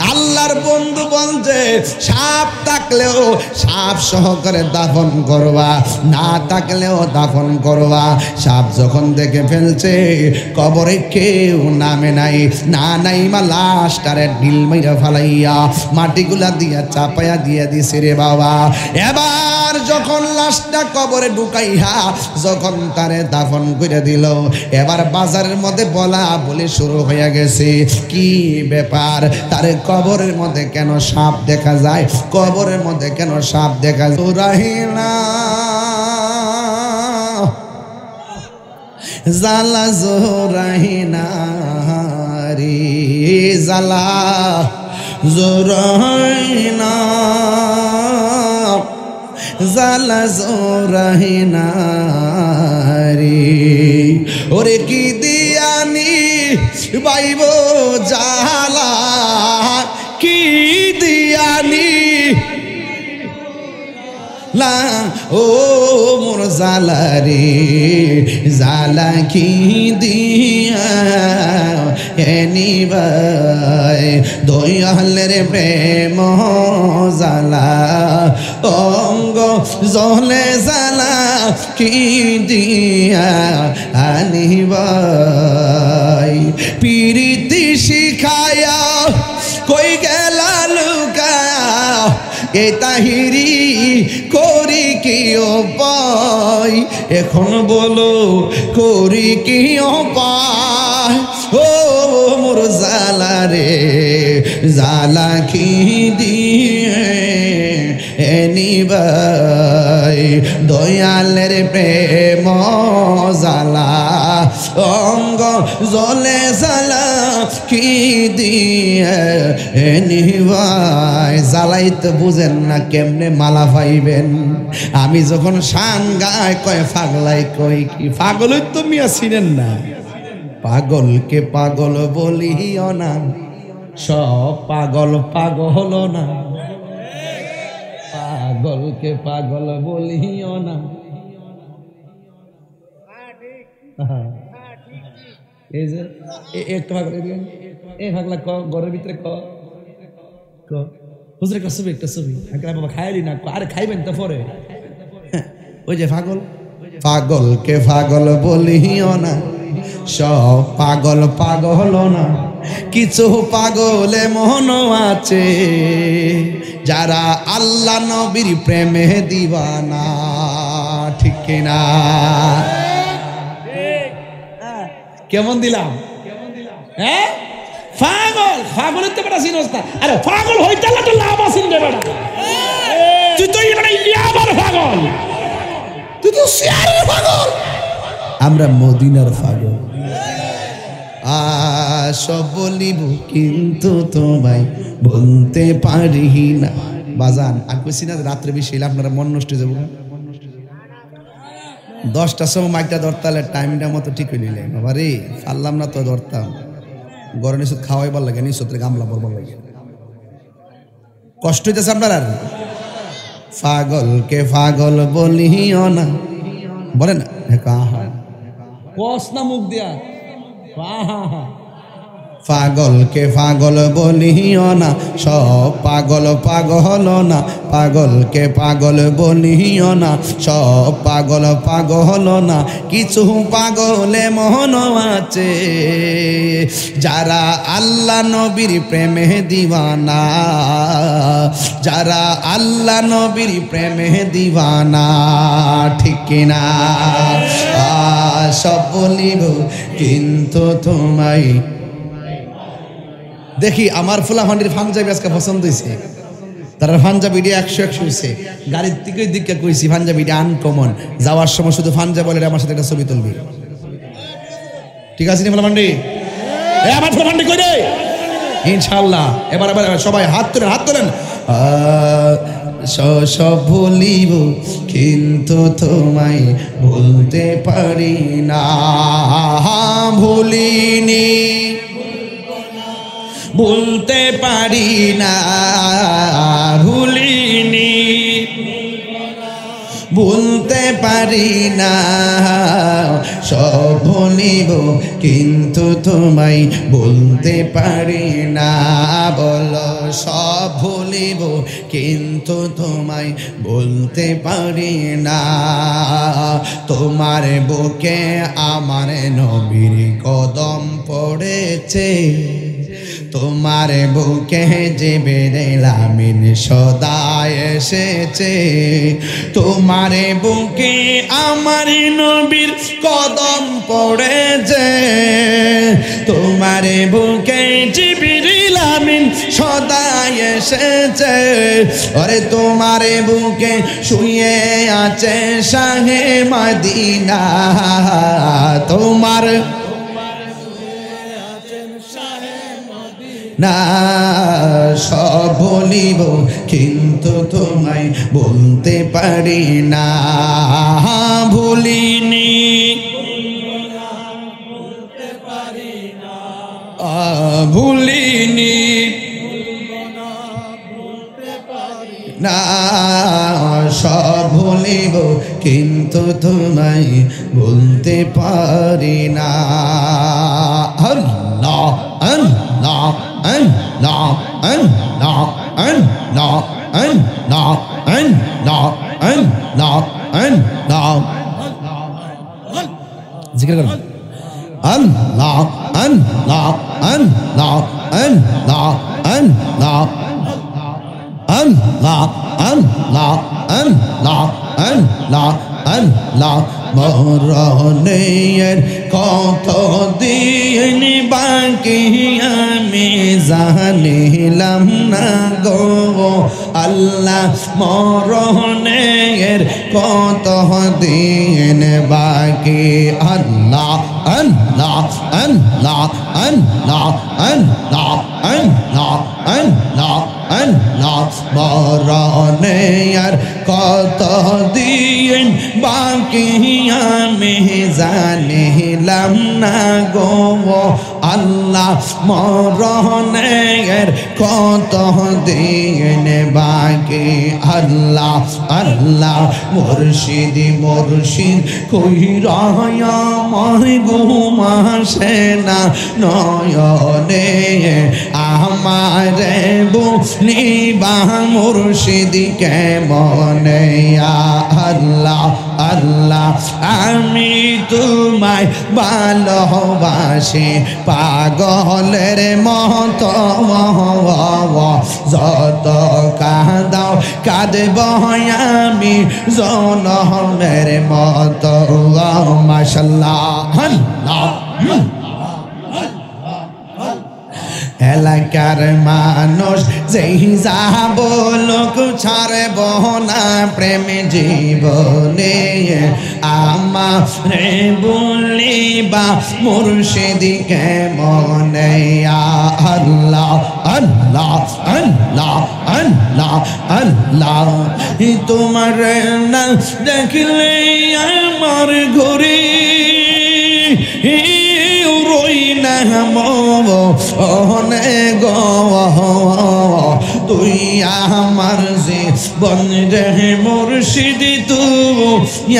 S1: আল্লাহর বন্ধু বলছে, সাপ থাকলেও সাপ সহকারে দাফন করবা, না থাকলেও দাফন করবা। সাপ যখন দেখে ফেলছে কবরে কেউ নামে নাই, না নাই মা লাশটারে ঢিল মাইরা ফালাইয়া মাটিগুলা দিয়া চাপাইয়া দিয়ে দিছে রে বাবা। এবার যখন লাশটা কবরে ঢুকাইয়া যখন তারে দাফন করে দিল, এবার বাজারের মধ্যে বলা বলে শুরু হয়ে গেছে, কি ব্যাপার? তারে কবরের মধ্যে কেন সাপ দেখা যায়? কবরের মধ্যে কেন সাপ দেখা যায়? রাহিনা জালা জোরাহিনা রে জালা জোরাহিনা, জালা জোরাহিনা রে। ওরে কি দিয়ানি বাইব জালা, কি দিয়ানি লা ও মোর জালা রে জালা কি দিয়া এনিবাই দয়ালের প্রেম জালা অঙ্গ জলে জালা কি দিয়া আনিবাই পিরিতি শিখায়া কই গেলা লুকায়া এ তাহিরি করি কি উপায় এখন বলো করি কি উপায় ও মোর জালা রে জালা কি দিয়ে এনিবাই দয়ালের প্রেম জালা অঙ্গ জলে জালা কি দিয়ে এনিবাই জ্বালাইতে বুঝেন না কেমনে মালা পাইবেন আমি যখন শান গায় কয় পাগলাই কই কি পাগলই তো মিয়া চিনেন না পাগলকে পাগল বলিও না সব পাগল পাগল না পাগলকে পাগল বলিও না এই যে একটা পাগল এই পাগলা ক ঘরের ভিতরে ক হুজুর একটা ছবি বাবা খাইলি না আরে খাইবেন তো পরে ওই যে পাগল পাগলকে পাগল বলিও না সব পাগল পাগল না কিছু পাগলে মন আছে যারা আল্লাহ নবীর প্রেমে দিবানা ঠিক কিনা কেমন দিলাম হ্যাঁ পাগল পাগলের তো বেটা সিনস্তা আরে পাগল হইতে তো লাভ আছে রে বেটা তুই তো এবারে ইয়াবার পাগল তুই তো শিয়ারের পাগল আমরা মদিনার পাগল সব বলিব কিন্তু তোমায় বলতে পারি না বাজান আর কইছি না রাত্রে বেশি এলে আপনারা মন নষ্ট হয়ে যাবো 10টার সময় মাইকটা ধরতালে টাইমটা মতো ঠিক হয়ে নিলে বাবা রে পারলাম না তো ধরতাম গরম নিশুত খাওয়াইবার লাগে নিশুতের গামলা পরবার লাগে কষ্ট হইতেছে আপনার আর পাগলকে পাগল বলিও না বলেন কস না মুখ দিয়া পাগলকে পাগল বলিও না সব পাগল পাগল না পাগলকে পাগল বলিও না সব পাগল পাগল না কিছু পাগলে মন আছে যারা আল্লাহ নবীর প্রেমে দিওয়ানা যারা আল্লাহ নবীর প্রেমে দিওয়ানা ঠিক কিনা সব বলিব কিন্তু তোমায় দেখি আমার ফুলাফান্ডির পাঞ্জাবি আজকে পছন্দ হয়েছে তারা পাঞ্জাবিটি 100 হয়েছে গাড়ির থেকে দিকে কইছি পাঞ্জাবিটি আনকমন যাওয়ার সময় শুধু পাঞ্জাবি বলে আমার সাথে একটা ছবি তুলবি ঠিক আছে ফুলাফান্ডি আমার ফুলাফান্ডি কই রে ইনশাআল্লাহ এবার সবাই হাত তোলেন সব ভুলিব কিন্তু তোমায় ভুলতে পারি না ভুলিনি ভুলতে পারি না ভুলিনি ভুলতে পারি না সব ভুলিব কিন্তু তোমায় ভুলতে পারি না বলো সব ভুলিব কিন্তু তোমায় ভুলতে পারি না তোমার বুকে আমার নবীর কদম পড়েছে তোমার বুকে জিবরিল আমিন সদা এসেছে তোমার বুকে আমার নবীর কদম পড়েছে তোমার বুকে জিবরিল আমিন সদা এসেছে আরে তোমার বুকে শুয়ে আছে শাহে মদিনা তোমার না সব বলিব কিন্তু তোমায় বলতে পারি না ভুলিনি ভুলিনি না সব কিন্তু তোমায় বলতে পারি না। আল্লাহ আল্লাহ আল্লাহ আল্লাহ আল্লাহ আল্লাহ আল্লাহ আল্লাহ আল্লাহ জিকির করুন। আল্লাহ আল্লাহ আল্লাহ আল্লাহ আল্লাহ আল্লাহ আল্লাহ আল্লাহ আল্লাহ আল্লাহ মরণের কত দিন বাকি আমি জানিলাম না গো আল্লাহ মরণের কত দিন বাকি আল্লাহ আল্লাহ আল্লাহ আল্লাহ আল্লাহ আল্লাহ আল্লাহ আল্লাহ মরণের কত দিন বাকি আমি জানিলাম না গো আল্লাহ মরণের কত দিন বাকি আল্লাহ আল্লাহ মুর্শিদ মুর্শিদ কইরা আমার ঘুমাসে না নয়নে আমারে বুঝলিবা মুর্শিদ কেমনে আল্লাহ আল্লাহ আমি তোমায় ভালোবাসি পাগলের মতো যত কাঁদাও কাঁদব আমি জনমের মতো মাশাআল্লাহ আল্লাহ এলাকার মানুষ যেই যা বলুক ছাড়ব না প্রেম জীবনে আমারে বলিবা মুর্শিদ কেমনে আল্লাহ আল্লাহ আল্লাহ আল্লাহ আল্লাহ তোমার না দেখলে আমার ঘরে রই না মনে গো তুই আমার জীবন রে মুর্শিদ তুই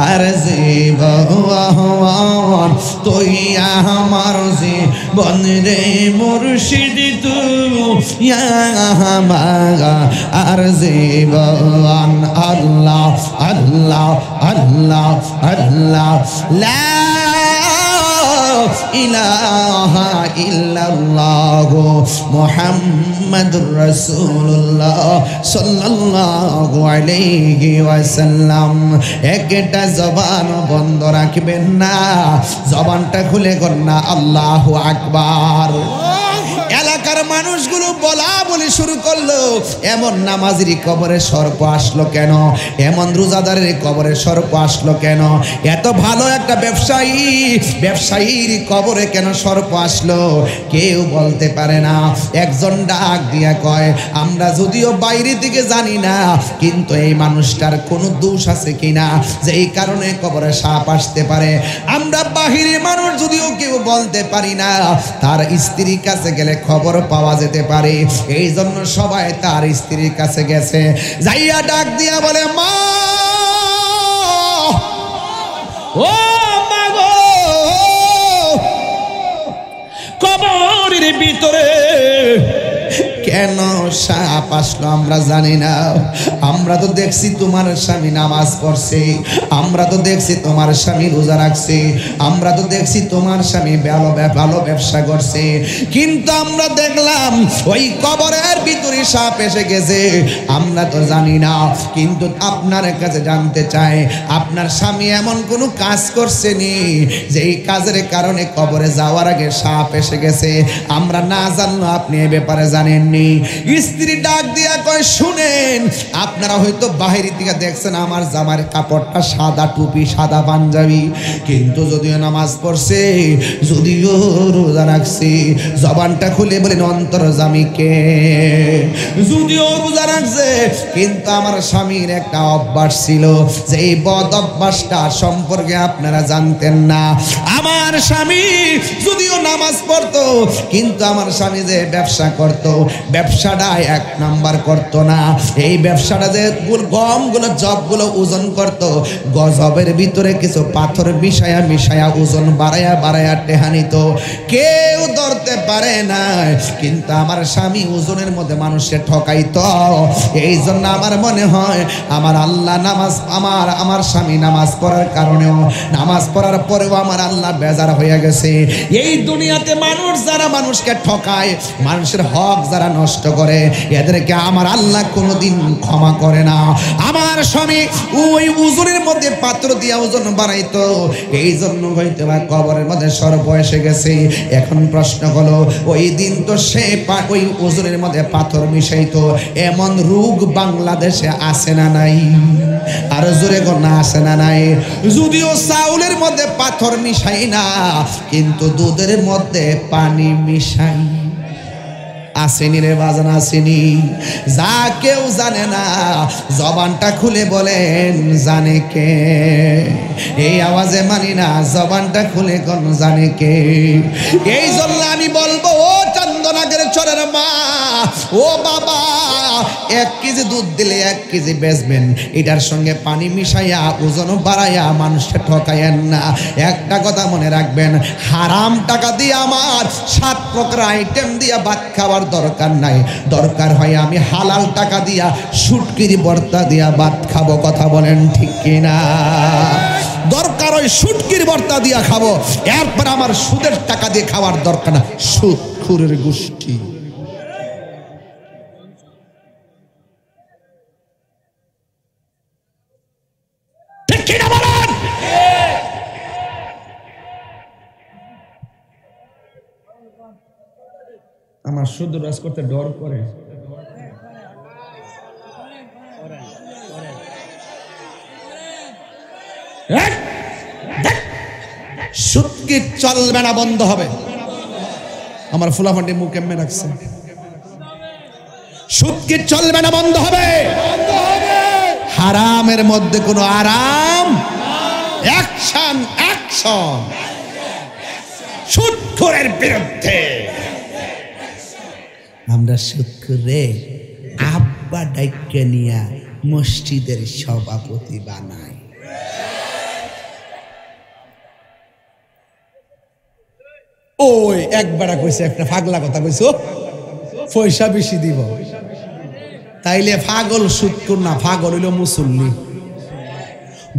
S1: আর জীবন তুই আমার জীবন রে মুর্শিদ তুই আর জীবন আল্লাহ আল্লাহ আল্লাহ আল্লাহ লা ইলাহা ইল্লাল্লাহ মুহাম্মাদুর রাসূলুল্লাহ সাল্লাল্লাহু আলাইহি ওয়াসাল্লাম। একটা জবান বন্ধ রাখবেন না, জবানটা খুলে করুন না আল্লাহু আকবার। এলাকার মানুষগুলো বলা বলি শুরু করলো, এমন নামাজির কবরে সর্প আসলো কেন, এমন রোজাদারের কবরে সর্প আসলো কেন, এত ভালো একটা ব্যবসায়ীর কবরে কেন সর্প আসলো, কেউ বলতে পারে না। একজন ডাক দিয়া কয়, আমরা যদিও বাইরে থেকে জানি না, কিন্তু এই মানুষটার কোনো দোষ আছে কিনা যে এই কারণে কবরে সাপ আসতে পারে। আমরা বাহিরের মানুষ যদিও কেউ বলতে পারি না, তার স্ত্রীর কাছে গেলে খবর পাওয়া যেতে পারে। এই জন্য সবাই তার স্ত্রীর কাছে গেছে, যাইয়া ডাক দিয়া বলে, মা ও মা গো, কবরের ভিতরে কেন সাপ আসলো আমরা জানি না। আমরা তো দেখছি তোমার স্বামী নামাজ পড়ছে, আমরা তো দেখছি তোমার স্বামী রোজা রাখছে, আমরা তো দেখছি তোমার স্বামী ভালো ব্যবসা করছে, কিন্তু আমরা দেখলাম ওই কবরের ভিতরে সাপ এসে গেছে। আমরা তো জানি না, কিন্তু আপনার কাছে জানতে চাই, আপনার স্বামী এমন কোনো কাজ করছেনি যেই কাজের কারণে কবরে যাওয়ার আগে সাপ এসে গেছে? আমরা না জানলো আপনি এ ব্যাপারে জানেননি। স্ত্রী ডাক দিয়া কয়, শুনেন, আপনারা হয়তো বাহিরের দিকে দেখছেন আমার জামার কাপড়টা সাদা, টুপি সাদা, পাঞ্জাবি, কিন্তু যদিও নামাজ পড়ছে, যদিও রোজা রাখছে, জবানটা খুলে বলেন অন্তর্জামীকে, যদিও রোজা রাখছে, কিন্তু আমার স্বামীর একটা অভ্যাস ছিল, যে এই বদ অভ্যাসটা সম্পর্কে আপনারা জানতেন না। আমার স্বামী যদিও নামাজ পড়তো, কিন্তু আমার স্বামী যে ব্যবসা করত, ব্যবসাটা ব্যবসায় 1 নাম্বার করতো না। এই ব্যবসাটা যে গমগুলো জবগুলো ওজন করতো, গজবের ভিতরে কিছু পাথর মিশায়া ওজন বাড়ায়া টেহানিত, কেউ ধরতে পারে না। কিন্তু আমার স্বামী ওজনের মধ্যে মানুষের ঠকাইতো। এই জন্য আমার মনে হয় আমার আল্লাহ আমার স্বামী নামাজ পড়ার কারণেও, নামাজ পড়ার পরেও আমার আল্লাহ বেজার হয়ে গেছে। এই দুনিয়াতে মানুষ যারা মানুষকে ঠকায়, মানুষের হক যারা নষ্ট করে, এদেরকে আমার আল্লাহ কোনোদিন ক্ষমা করে না। আমার স্বামী ওই ওজনের মধ্যে পাত্র দিয়া ওজন বানাইতো, এই জন্য হয়তো বা কবরের মধ্যে সর্প এসে গেছে। এখন প্রশ্ন হলো, ওই দিন তো সে ওই ওজনের মধ্যে পাথর মিশাইতো, এমন রোগ বাংলাদেশে আছে না নাই? আর জোরে গোনা আছে না নাই? যদিও চাউলের মধ্যে পাথর মিশাই না, কিন্তু দুধের মধ্যে পানি মিশাই। আসেনি রে বাজান, আসেনি? যা কেউ জানে না, জবানটা খুলে বলেন জানে কে? এই আওয়াজে মানি না, জবানটা খুলে কোন জানে কে? এই জন্য আমি বলবো, ও চন্দনাগের চরের মা, ও বাবা, 1 কেজি দুধ দিলে 1 কেজি বেচবেন, এটার সঙ্গে পানি মিশাইয়া ওজন বাড়াইয়া মানুষকে ঠকাইয়েন না। একটা কথা মনে রাখবেন, হারাম টাকা দিয়ে আমার 7 প্রকার আইটেম দিয়া ভাত খাওয়ার দরকার নাই। দরকার হয় আমি হালাল টাকা দিয়া শুটকির ভর্তা দিয়া ভাত খাবো। কথা বলেন ঠিক কিনা? দরকার হয় শুটকির ভর্তা দিয়া খাবো, এরপর আমার সুদের টাকা দিয়ে খাওয়ার দরকার না। সুদখোরের গোষ্ঠী। ঠিক কিনা বলেন? আমার শুদ্ধ রাজ করতে ডর করে। সুদকি চলবে না, বন্ধ হবে। আমার ফুলাফান্ডি মুখ এমনি রাখছে, সুদকি চলবে না, বন্ধ হবে। হারামের মধ্যে কোনো আরাম। অ্যাকশন, অ্যাকশন সুদখোরের বিরুদ্ধে। আমরা সুদখোরে আব্বা ডাইকে নিয়া মসজিদের সভাপতি বানাই। ওই একবার কইছে, একটা পাগলা কথা কইছো, পয়সা বেশি দিব। তাইলে পাগল সুদখোর না, পাগল হইল মুসল্লি।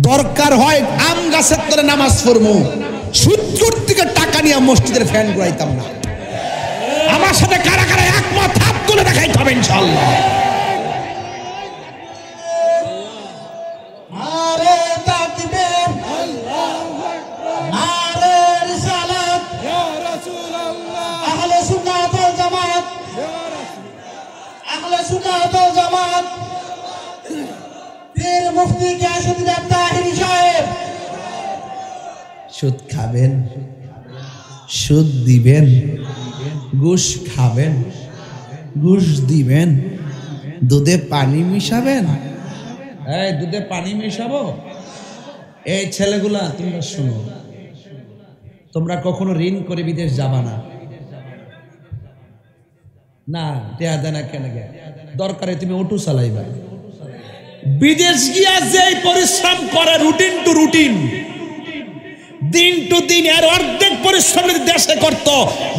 S1: দরকার হয় আম গাছের তলে নামাজ পড়বো, সুদখোর থেকে টাকা নিয়ে মসজিদের ফ্যান ঘুরাইতাম না। আমার সাথে কারা কারা একমত হাত তুলে দেখাইতে হবে ইনশাআল্লাহ। সুদ খাবেন, সুদ দিবেন, ঘুষ খাবেন, ঘুষ দিবেন, দুধে পানি মিশাবেন। এই দুধে পানি মিশাবো? এই ছেলেগুলা তোমরা শুনো, তোমরা কখনো ঋণ করে বিদেশ যাবা না। না দেয়া দেয় না, কেন গে? দরকারে তুমি অটো চালাইবা। বিদেশ গিয়া যে পরিশ্রম করে রুটিন টু রুটিন, দিন টু দিন, এর অর্ধেক পরিশ্রম দেশে করত,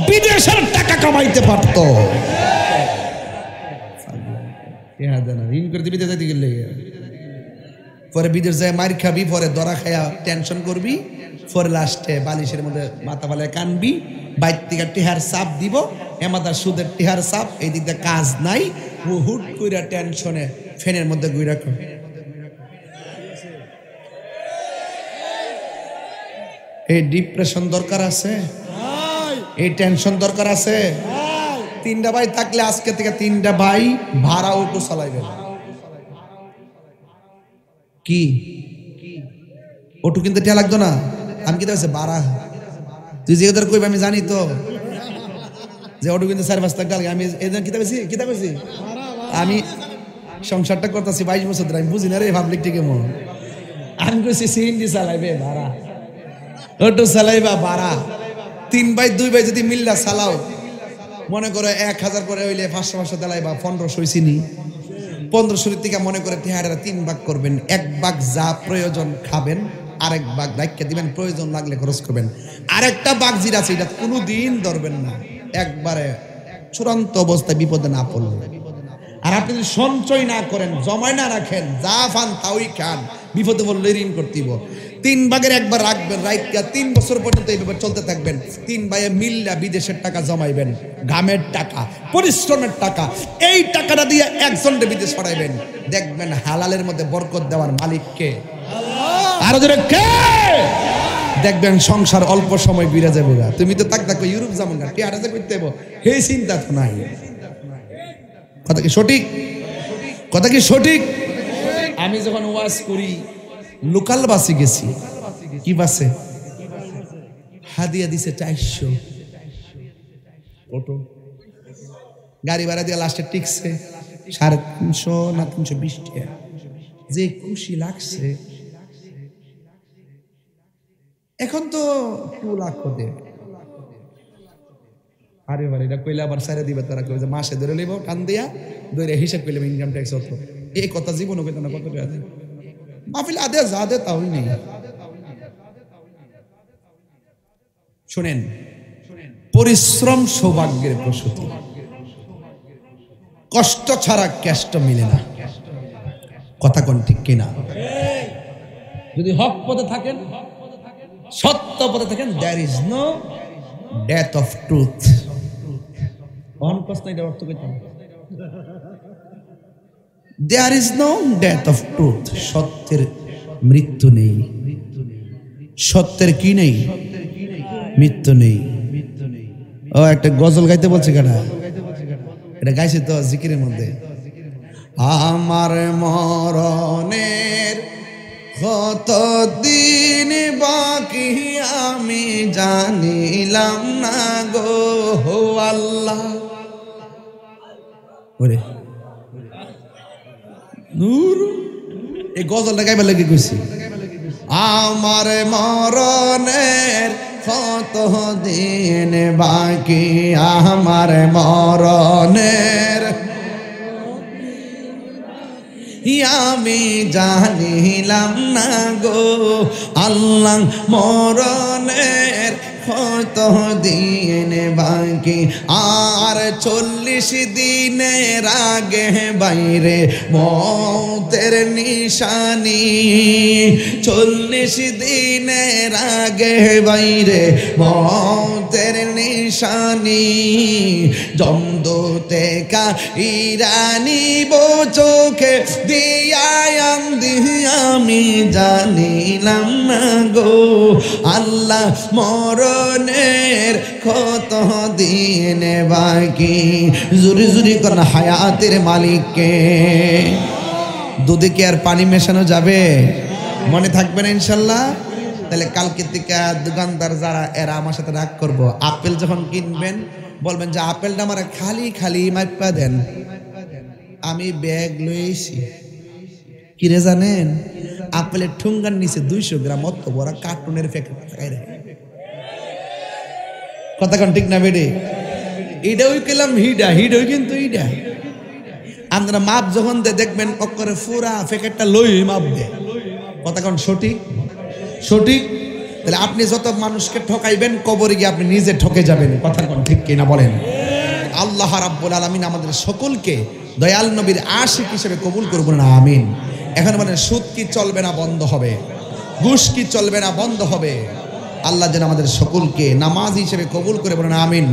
S1: বিদেশের টাকা কামাইতে পারত। ঋণ করে বিদেশ যাইতে গেলে পরে বিদেশ যায় মার খাবি, পরে দরা খায়া টেনশন করবি, পরে লাস্টে বালিশের মধ্যে মাথা ফালে কানবি। বাইর থেকে টিহার চাপ দিব, এমাদার সুদের টিহার চাপ, এই দিক দিয়ে কাজ নাই, ও হুট কইরা টেনশনে ফ্যানের মধ্যে গুইরা। এই ডিপ্রেশন দরকার আছে? এই টেনশন দরকার আছে? 3টা ভাই থাকলে আজকে থেকে 3টা ভাই ভাড়া অটো চালাইবেন। কি অটো কিনতে টিয়া লাগতো না? আমি কি আছে ভাড়া? তুই যে ওদের কইবি আমি জানি তো, যে অটো কিনতে 4-5 টাকা লাগে। আমি এদের কিতা পেয়েছি আমি সংসারটা করতেছি 22 বছর ধরে, আমি বুঝি না রে পাবলিক টিকে মন। আমি কইছি সিএনজি চালাইবে ভাড়া, অটো চালাইবা ভাড়া। 3 ভাই 2 ভাই যদি মিল্লা চালাও, মনে করে 1000 করে হইলে 500 দেলাই বা 1500 চিনি 1500 থেকে মনে করে টিহারা 3 ভাগ করবেন, 1 ভাগ যা প্রয়োজন খাবেন, আরেক ভাগ রাখিয়ে দিবেন, প্রয়োজন লাগলে খরচ করবেন। আরেকটা ভাগ যেটা আছে এটা কোনোদিন ধরবেন না, একবারে চূড়ান্ত অবস্থায় বিপদে না পড়লে। আর আপনি যদি সঞ্চয় না করেন, জমায় না রাখেন, যা ফান তাই খান, বিপদে পড়লে ঋণ করতেইব। 3 ভাগের একবার রাখবেন, রাইকা 3 বছর পর্যন্ত এইভাবে চলতে থাকবেন। 3 ভাইয়ে মিল্লা বিদেশের টাকা জমাইবেন, ঘামের টাকা, পরিশ্রমের টাকা। এই টাকাটা দিয়ে একজনকে বিদেশ পাঠাইবেন, দেখবেন হালালের মধ্যে বরকত দেওয়ার মালিককে আরো জোরে কে, দেখবেন সংসার অল্প সময় বিরে যাবে। তুমি তো তাক দেখো ইউরোপ যাবো না, কে আরাজে করতে হবো, সেই চিন্তা তো নাই। কথা কি সঠিক? কথা কি সঠিক? আমি যখন ওয়াজ করি লোকাল বাসে গেছি, কি বাসে হাদিয়া দিছে 400 অটো গাড়ি ভাড়া দিয়ে লাস্টে টিকছে 350 না 320 টাকা। যে খুশি লাগছে। এখন তো 2 লাখ দে, আরে বারে এটা কইলে আবার সারে দিবে তারা, কই যে মাসে ধরে লইব টান দিয়া ধরে হিসাব কইলে ইনকাম ট্যাক্স হতো। এই কথা জীবনও কইতো না, কত টাকা দেয় মাহফিল আদে যা দে তাই নেই। শুনেন, পরিশ্রম সৌভাগ্যের প্রসূতি, কষ্ট ছাড়া কেষ্ট মিলে না। কথা কোন ঠিক কিনা? যদি হক পথে থাকেন, সত্য পথে থাকেন, there is no death of truth। On কষ্ট এটা অর্থ কইতে, there is no death of truth। সত্যের মৃত্যু নেই। সত্যের কি নেই? মৃত্যু নেই। ও একটা গজল গাইতে বলছে কেনা, এটা গাইছে তো জিকিরের মধ্যে। আমার মরণের কত দিন বাকি আমি জানিলাম না গো আল্লাহ। ওরে নূর, এই গজলটা গাইবার লাগে কইছি। আমার মরণের কত দিন বাকি, আমার মরণের আমি জানিলাম না গো আল্লাহ। মরণের কত দিন বাকি, আর 40 দিনের আগে বাইরে মৌতের নিশানি। 40 দিনের আগে বাইরে মৌতের নিশানি। জমদূতে কা ইরানি বো চোখে দিয়ায়াম দিয়া আমি জানিলাম না গো আল্লাহ। মরণের কত দিন বাকি, জুরি জুরি কোন হায়াতের মালিককে। দুধে কি আর পানি মেশানো যাবে? মনে থাকবে না ইনশাল্লাহ? তাহলে কালকে থেকে দোকানদার যারা এরা আমার সাথে রাগ করবো, আপেল যখন কিনবেন বলবেন যে আপেলটা আমার খালি খালি মাইপা দেন, আমি ব্যাগ লইছি। কিরে জানেন, আপেলের ঠুঙ্গার নিচে 200 গ্রাম অত বড় কার্টুনের প্যাকেট থাকে। কথা কোন ঠিক না বেডে? এইটা ওই কেলাম হিডা হিড ওই, কিন্তু এইটা আপনারা মাপ যখন দেখবেন অক্ষরে পুরা প্যাকেটটা লই মাপ দে। কথা কোন সঠিক? সঠিক। তাহলে আপনি যত মানুষকে ঠকাইবেন, কবরে গিয়ে আপনি নিজে ঠকে যাবেন। কথা কোন ঠিক কিনা বলেন? আল্লাহ রাব্বুল আলামিন আমাদের সকলকে দয়াল নবীর আশিক হিসেবে কবুল করবেন না, আমিন। এখন বলেন, সুদ কি চলবে না বন্ধ হবে? ঘুষ কি চলবে না বন্ধ হবে? আল্লাহ যেন আমাদের সকলকে নামাজ হিসেবে কবুল করে, বলেন আমিন।